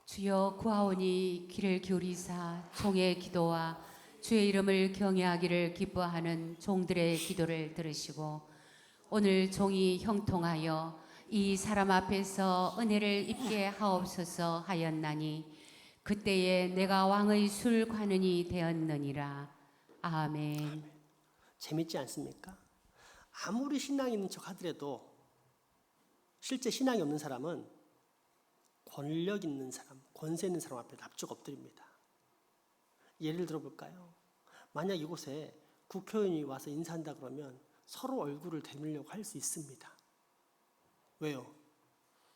주여 구하오니 귀를 기울이사 종의 기도와 주의 이름을 경외하기를 기뻐하는 종들의 기도를 들으시고 오늘 종이 형통하여 이 사람 앞에서 은혜를 입게 하옵소서 하였나니 그때에 내가 왕의 술관원이 되었느니라. 아멘. 재밌지 않습니까? 아무리 신앙이 있는 척 하더라도 실제 신앙이 없는 사람은 권력 있는 사람, 권세 있는 사람 앞에 납작 엎드립니다. 예를 들어볼까요? 만약 이곳에 국회의원이 와서 인사한다 그러면 서로 얼굴을 대밀려고 할 수 있습니다. 왜요?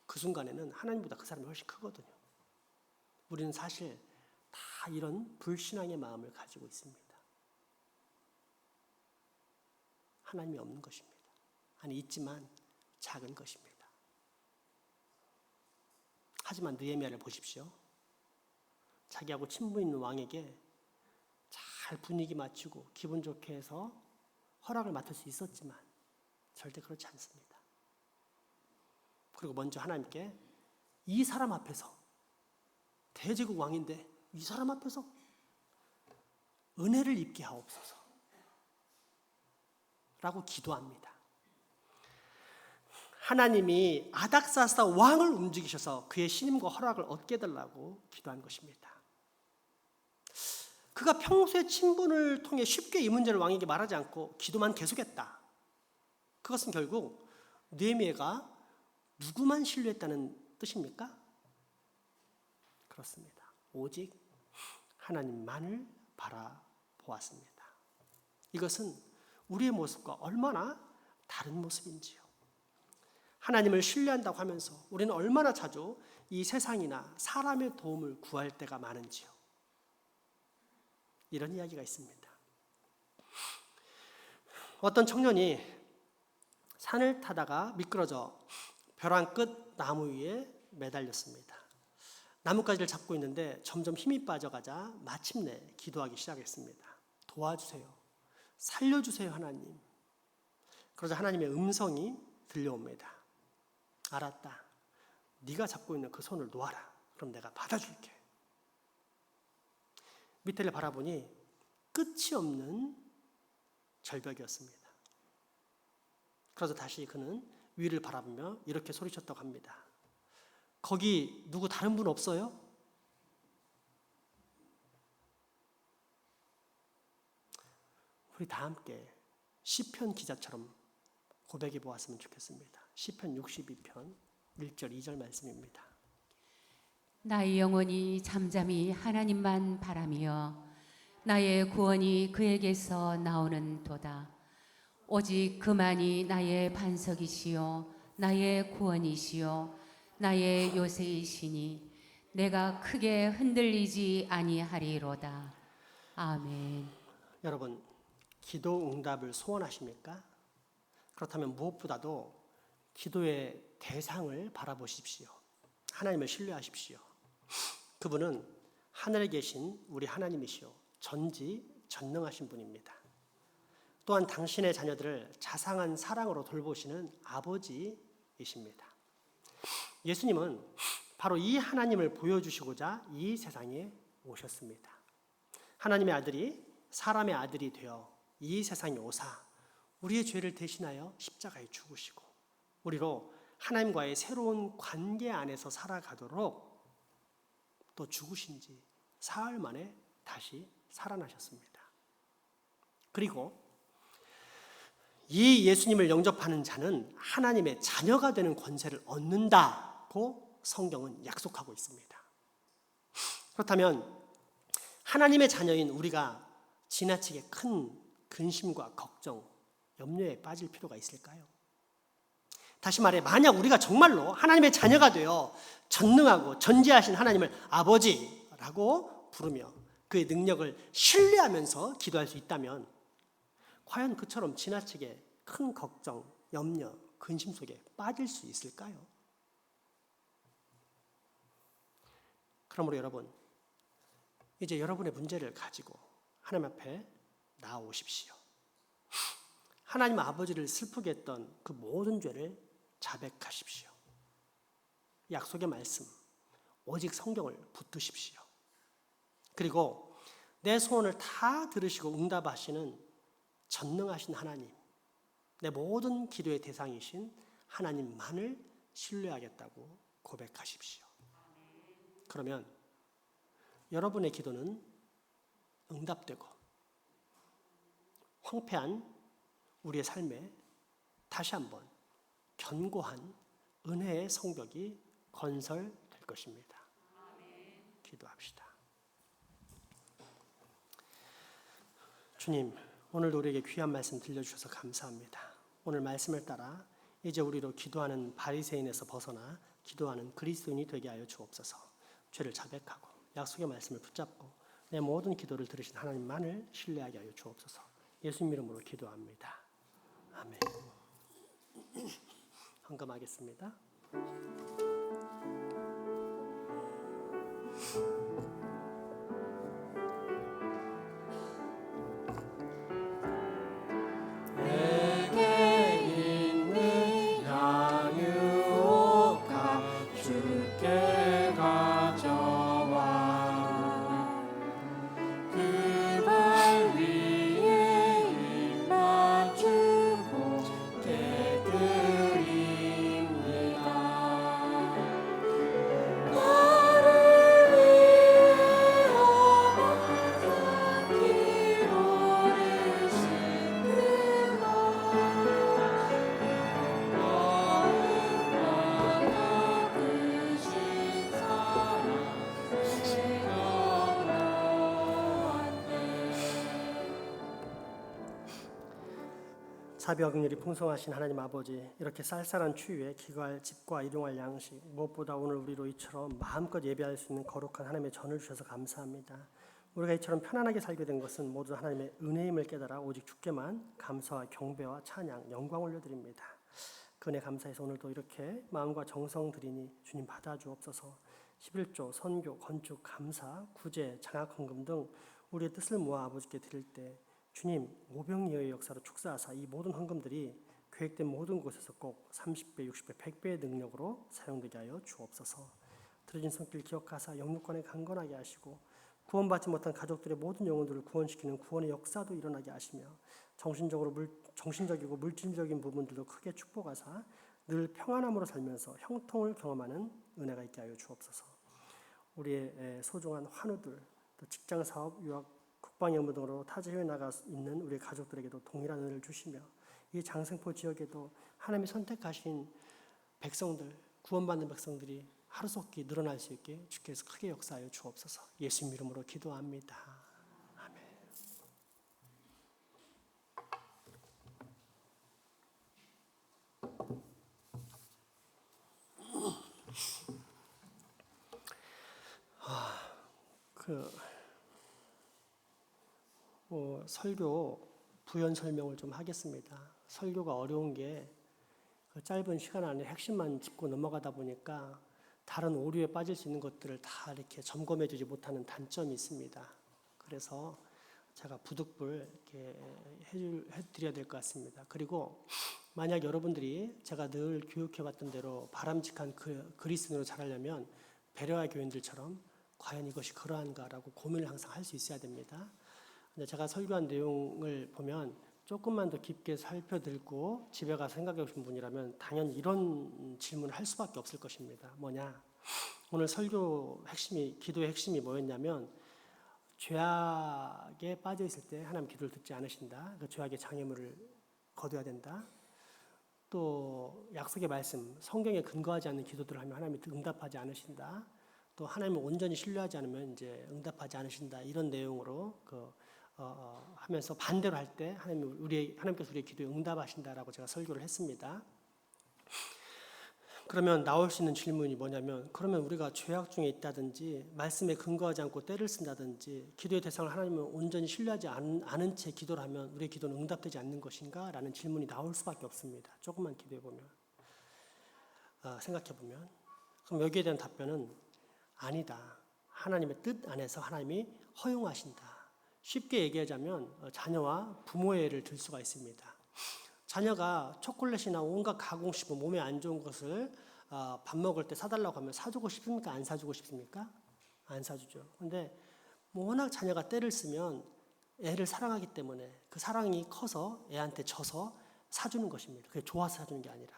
그 순간에는 하나님보다 그 사람이 훨씬 크거든요. 우리는 사실 다 이런 불신앙의 마음을 가지고 있습니다. 하나님이 없는 것입니다. 아니 있지만 작은 것입니다. 하지만 느헤미야를 보십시오. 자기하고 친분 있는 왕에게 잘 분위기 맞추고 기분 좋게 해서 허락을 맡을 수 있었지만 절대 그렇지 않습니다. 그리고 먼저 하나님께 이 사람 앞에서 대제국 왕인데 이 사람 앞에서 은혜를 입게 하옵소서 라고 기도합니다. 하나님이 아닥사스다 왕을 움직이셔서 그의 신임과 허락을 얻게 해달라고 기도한 것입니다. 그가 평소에 친분을 통해 쉽게 이 문제를 왕에게 말하지 않고 기도만 계속했다. 그것은 결국 느헤미야가 누구만 신뢰했다는 뜻입니까? 그렇습니다. 오직 하나님만을 바라보았습니다. 이것은 우리의 모습과 얼마나 다른 모습인지요. 하나님을 신뢰한다고 하면서 우리는 얼마나 자주 이 세상이나 사람의 도움을 구할 때가 많은지요. 이런 이야기가 있습니다. 어떤 청년이 산을 타다가 미끄러져 벼랑 끝 나무 위에 매달렸습니다. 나뭇가지를 잡고 있는데 점점 힘이 빠져가자 마침내 기도하기 시작했습니다. 도와주세요. 살려주세요, 하나님. 그러자 하나님의 음성이 들려옵니다. 알았다. 네가 잡고 있는 그 손을 놓아라. 그럼 내가 받아줄게. 밑에를 바라보니 끝이 없는 절벽이었습니다. 그래서 다시 그는 위를 바라보며 이렇게 소리쳤다고 합니다. 거기 누구 다른 분 없어요? 우리 다 함께 시편 기자처럼 고백해 보았으면 좋겠습니다. 시편 62편 1절 2절 말씀입니다. 나의 영혼이 잠잠히 하나님만 바라며 나의 구원이 그에게서 나오는 도다. 오직 그만이 나의 반석이시요 나의 구원이시요 나의 요새이시니 내가 크게 흔들리지 아니하리로다. 아멘. 여러분, 기도 응답을 소원하십니까? 그렇다면 무엇보다도 기도의 대상을 바라보십시오. 하나님을 신뢰하십시오. 그분은 하늘에 계신 우리 하나님이시오. 전지전능하신 분입니다. 또한 당신의 자녀들을 자상한 사랑으로 돌보시는 아버지이십니다. 예수님은 바로 이 하나님을 보여주시고자 이 세상에 오셨습니다. 하나님의 아들이 사람의 아들이 되어 이 세상에 오사 우리의 죄를 대신하여 십자가에 죽으시고 우리로 하나님과의 새로운 관계 안에서 살아가도록 또 죽으신 지 사흘 만에 다시 살아나셨습니다. 그리고 이 예수님을 영접하는 자는 하나님의 자녀가 되는 권세를 얻는다고 성경은 약속하고 있습니다. 그렇다면 하나님의 자녀인 우리가 지나치게 큰 근심과 걱정, 염려에 빠질 필요가 있을까요? 다시 말해, 만약 우리가 정말로 하나님의 자녀가 되어 전능하고 전지하신 하나님을 아버지라고 부르며 그의 능력을 신뢰하면서 기도할 수 있다면 과연 그처럼 지나치게 큰 걱정, 염려, 근심 속에 빠질 수 있을까요? 그러므로 여러분, 이제 여러분의 문제를 가지고 하나님 앞에 나아오십시오. 하나님 아버지를 슬프게 했던 그 모든 죄를 자백하십시오. 약속의 말씀, 오직 성경을 붙드십시오. 그리고 내 소원을 다 들으시고 응답하시는 전능하신 하나님, 내 모든 기도의 대상이신 하나님만을 신뢰하겠다고 고백하십시오. 그러면 여러분의 기도는 응답되고 황폐한 우리의 삶에 다시 한번 견고한 은혜의 성벽이 건설될 것입니다. 기도합시다. 주님, 오늘도 우리에게 귀한 말씀 들려주셔서 감사합니다. 오늘 말씀을 따라 이제 우리로 기도하는 바리새인에서 벗어나 기도하는 그리스도인이 되게 하여 주옵소서. 죄를 자백하고 약속의 말씀을 붙잡고 내 모든 기도를 들으신 하나님만을 신뢰하게 하여 주옵소서. 예수님 이름으로 기도합니다. 아멘. 헌금하겠습니다. 사비와 긍휼이 풍성하신 하나님 아버지, 이렇게 쌀쌀한 추위에 기거할 집과 일용할 양식, 무엇보다 오늘 우리로 이처럼 마음껏 예배할 수 있는 거룩한 하나님의 전을 주셔서 감사합니다. 우리가 이처럼 편안하게 살게 된 것은 모두 하나님의 은혜임을 깨달아 오직 주께만 감사와 경배와 찬양, 영광 올려드립니다. 그 은혜 감사해서 오늘도 이렇게 마음과 정성 드리니 주님 받아주옵소서. 11조, 선교, 건축, 감사, 구제, 장학헌금 등 우리의 뜻을 모아 아버지께 드릴 때 주님 오병이어의 역사로 축사하사 이 모든 헌금들이 계획된 모든 곳에서 꼭 30배, 60배, 100배의 능력으로 사용되게 하여 주옵소서. 들어진 손길 기억하사 영육간에 강건하게 하시고 구원받지 못한 가족들의 모든 영혼들을 구원시키는 구원의 역사도 일어나게 하시며 정신적이고 물질적인 부분들도 크게 축복하사 늘 평안함으로 살면서 형통을 경험하는 은혜가 있게 하여 주옵소서. 우리의 소중한 환우들, 또 직장, 사업, 유학, 국방연구 등으로 타지 해외 나가 있는 우리 가족들에게도 동일한 은혜를 주시며 이 장생포 지역에도 하나님이 선택하신 백성들, 구원받는 백성들이 하루속히 늘어날 수 있게 주께서 크게 역사하여 주옵소서. 예수님 이름으로 기도합니다. 아멘. 설교 부연 설명을 좀 하겠습니다. 설교가 어려운 게 그 짧은 시간 안에 핵심만 짚고 넘어가다 보니까 다른 오류에 빠질 수 있는 것들을 다 이렇게 점검해 주지 못하는 단점이 있습니다. 그래서 제가 부득불 이렇게 해드려야 될 것 같습니다. 그리고 만약 여러분들이 제가 늘 교육해왔던 대로 바람직한 그리스도인으로 자라려면 베레아 교인들처럼 과연 이것이 그러한가라고 고민을 항상 할 수 있어야 됩니다. 근데 제가 설교한 내용을 보면 조금만 더 깊게 살펴듣고 집에 가서 생각해 보신 분이라면 당연히 이런 질문을 할 수밖에 없을 것입니다. 뭐냐? 오늘 설교 핵심이, 기도의 핵심이 뭐였냐면 죄악에 빠져 있을 때 하나님 기도를 듣지 않으신다. 그 죄악의 장애물을 거둬야 된다. 또 약속의 말씀, 성경에 근거하지 않는 기도들을 하면 하나님이 응답하지 않으신다. 또 하나님을 온전히 신뢰하지 않으면 이제 응답하지 않으신다. 이런 내용으로 하면서 반대로 할 때 하나님께서 우리의 기도에 응답하신다라고 제가 설교를 했습니다. 그러면 나올 수 있는 질문이 뭐냐면 그러면 우리가 죄악 중에 있다든지 말씀에 근거하지 않고 때를 쓴다든지 기도의 대상을 하나님을 온전히 신뢰하지 않은 채 기도를 하면 우리의 기도는 응답되지 않는 것인가? 라는 질문이 나올 수밖에 없습니다. 조금만 기도해보면 생각해보면 그럼 여기에 대한 답변은 아니다. 하나님의 뜻 안에서 하나님이 허용하신다. 쉽게 얘기하자면 자녀와 부모의 예를 들 수가 있습니다. 자녀가 초콜릿이나 온갖 가공식품 몸에 안 좋은 것을 밥 먹을 때 사달라고 하면 사주고 싶습니까? 안 사주고 싶습니까? 안 사주죠. 근데 워낙 자녀가 때를 쓰면 애를 사랑하기 때문에 그 사랑이 커서 애한테 져서 사주는 것입니다. 그게 좋아서 사주는 게 아니라.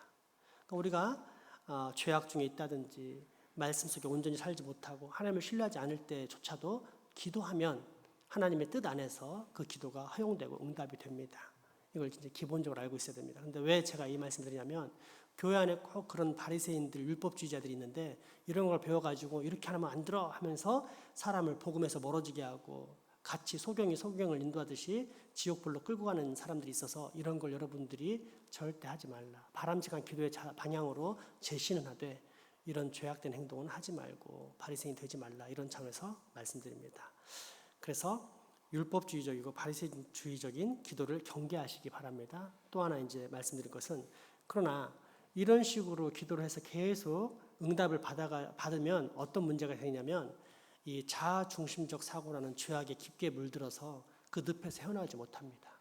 그러니까 우리가 죄악 중에 있다든지 말씀 속에 온전히 살지 못하고 하나님을 신뢰하지 않을 때조차도 기도하면 하나님의 뜻 안에서 그 기도가 허용되고 응답이 됩니다. 이걸 진짜 기본적으로 알고 있어야 됩니다. 그런데 왜 제가 이 말씀을 드리냐면 교회 안에 꼭 그런 바리새인들, 율법주의자들이 있는데 이런 걸 배워가지고 이렇게 하면 안 들어 하면서 사람을 복음에서 멀어지게 하고 같이 소경이 소경을 인도하듯이 지옥불로 끌고 가는 사람들이 있어서 이런 걸 여러분들이 절대 하지 말라. 바람직한 기도의 방향으로 제시는 하되 이런 죄악된 행동은 하지 말고 바리새인이 되지 말라. 이런 차원에서 말씀드립니다. 그래서 율법주의적이고 바리새인주의적인 기도를 경계하시기 바랍니다. 또 하나 이제 말씀드릴 것은 그러나 이런 식으로 기도를 해서 계속 응답을 받으면 어떤 문제가 생기냐면 이 자아 중심적 사고라는 죄악에 깊게 물들어서 그 늪에서 헤어나오지 못합니다.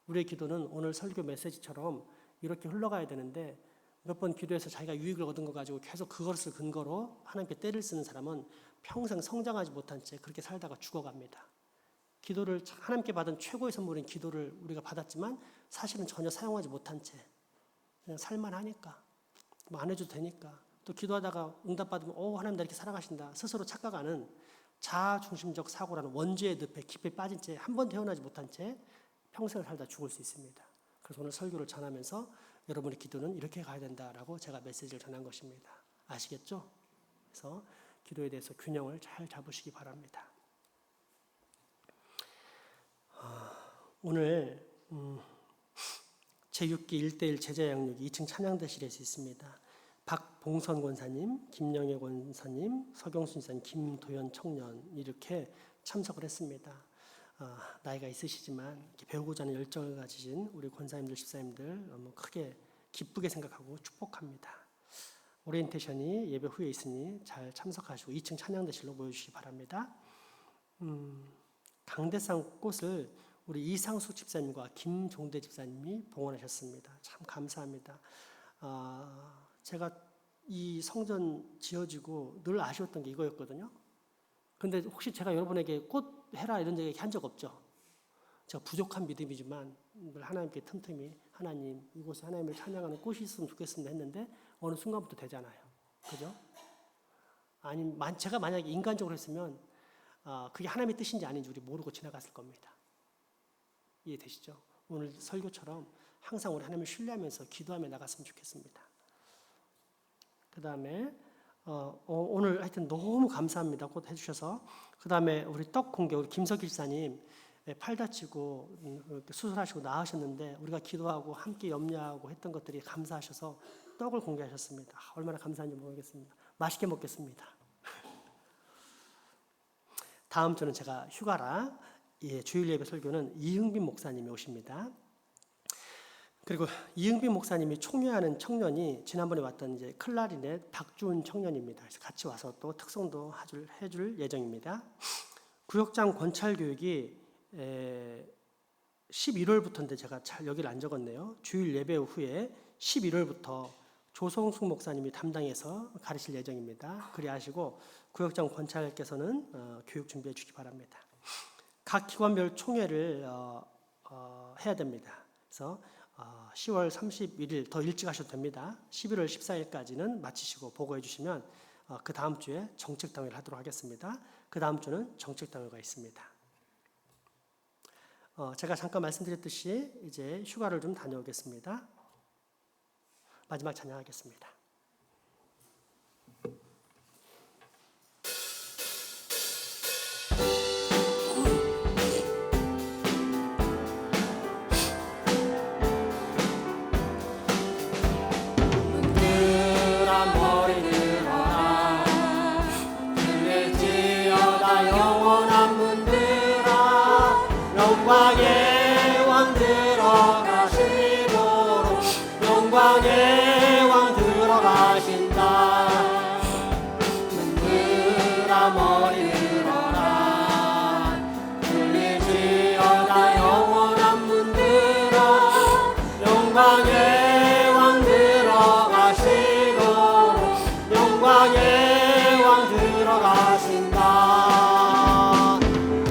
우리의 기도는 오늘 설교 메시지처럼 이렇게 흘러가야 되는데 몇 번 기도해서 자기가 유익을 얻은 거 가지고 계속 그것을 근거로 하나님께 때를 쓰는 사람은 평생 성장하지 못한 채 그렇게 살다가 죽어갑니다. 기도를 하나님께 받은 최고의 선물인 기도를 우리가 받았지만 사실은 전혀 사용하지 못한 채 그냥 살만하니까 뭐 안 해줘도 되니까 또 기도하다가 응답받으면 하나님 나 이렇게 사랑하신다 스스로 착각하는 자아 중심적 사고라는 원죄의 늪에 깊이 빠진 채 한 번 태어나지 못한 채 평생을 살다 죽을 수 있습니다. 그래서 오늘 설교를 전하면서 여러분의 기도는 이렇게 가야 된다라고 제가 메시지를 전한 것입니다. 아시겠죠? 그래서 기도에 대해서 균형을 잘 잡으시기 바랍니다. 오늘 제6기 1:1 제자 양육이 2층 찬양대실에서 있습니다. 박봉선 권사님, 김영애 권사님, 서경순 사님, 김도현 청년 이렇게 참석을 했습니다. 나이가 있으시지만 이렇게 배우고자 하는 열정을 가지신 우리 권사님들, 집사님들 너무 크게 기쁘게 생각하고 축복합니다. 오리엔테이션이 예배 후에 있으니 잘 참석하시고 2층 찬양대실로 모여주시기 바랍니다. 강대상 꽃을 우리 이상숙 집사님과 김종대 집사님이 봉헌하셨습니다. 참 감사합니다. 제가 이 성전 지어지고 늘 아쉬웠던 게 이거였거든요. 근데 혹시 제가 여러분에게 꽃 해라 이런 얘기 한 적 없죠? 제가 부족한 믿음이지만 늘 하나님께 틈틈이 하나님 이곳에 하나님을 찬양하는 꽃이 있으면 좋겠습니다 했는데 어느 순간부터 되잖아요. 그죠? 아니 제가 만약에 인간적으로 했으면 그게 하나님의 뜻인지 아닌지 우리 모르고 지나갔을 겁니다. 이해되시죠? 오늘 설교처럼 항상 우리 하나님을 신뢰하면서 기도하며 나갔으면 좋겠습니다. 그 다음에 오늘 하여튼 너무 감사합니다. 꽃 해주셔서. 그 다음에 우리 떡 공개 우리 김석일 사님 팔 다치고 수술하시고 나으셨는데 우리가 기도하고 함께 염려하고 했던 것들이 감사하셔서 떡을 공개하셨습니다. 얼마나 감사한지 모르겠습니다. 맛있게 먹겠습니다. 다음 주는 제가 휴가라 주일 예배 설교는 이흥빈 목사님이 오십니다. 그리고 이흥빈 목사님이 총회하는 청년이 지난번에 왔던 이제 클라리넷 박주은 청년입니다. 그래서 같이 와서 또 특송도 해줄 예정입니다. 구역장 권찰 교육이 11월부터인데 제가 잘 여기를 안 적었네요. 주일 예배 후에 11월부터 조성숙 목사님이 담당해서 가르칠 예정입니다. 그리 아시고 구역장 권찰께서는 교육 준비해 주시기 바랍니다. 각 기관별 총회를 해야 됩니다. 그래서 10월 31일 더 일찍 하셔도 됩니다. 11월 14일까지는 마치시고 보고해 주시면 그 다음 주에 정책당회를 하도록 하겠습니다. 그 다음 주는 정책당회가 있습니다. 제가 잠깐 말씀드렸듯이 이제 휴가를 좀 다녀오겠습니다. 마지막 찬양하겠습니다. 영광의 왕 들어가시도록 영광의 왕 들어가신다. 문들아 머리 들어라 들리지어다 영원한 문들아 영광의 왕 들어가시도록 영광의 왕 들어가신다.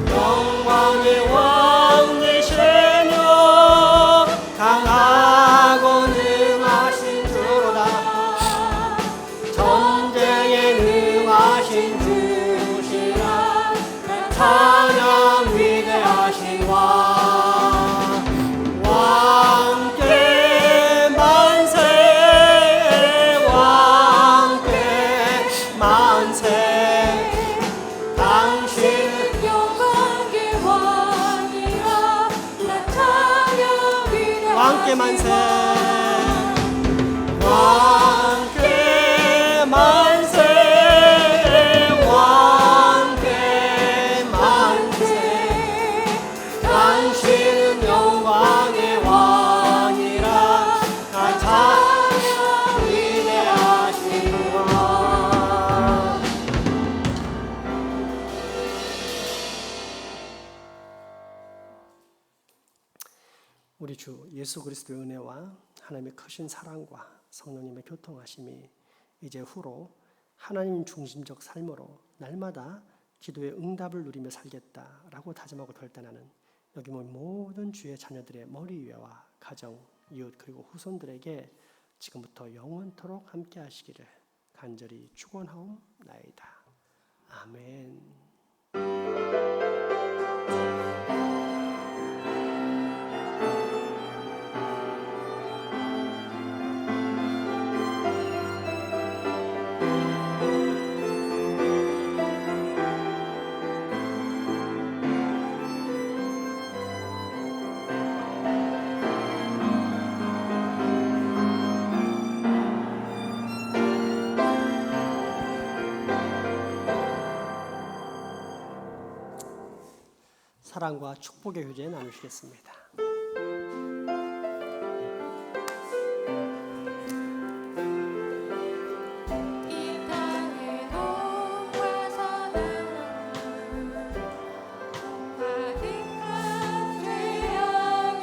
영광의 왕 강하고 능하신 주로다. 전쟁에 능하신 주시라. 찬양 위대하신 왕 왕께 만세 왕께 만세 당신은 영광의 왕이라. 왕께 만세 왕께 만세 왕께 만세 당신은 영광의 왕이라. 찬양 위대하신 왕. 우리 주 예수 그리스도의 은혜와 하나님의 크신 사랑과 성령님의 교통하심이 이제 후로 하나님 중심적 삶으로 날마다 기도의 응답을 누리며 살겠다라고 다짐하고 결단하는 여기 모인 모든 주의 자녀들의 머리 위와 가정, 이웃 그리고 후손들에게 지금부터 영원토록 함께 하시기를 간절히 축원하옵나이다. 아멘. 사랑과 축복의 교제 나누시겠습니다.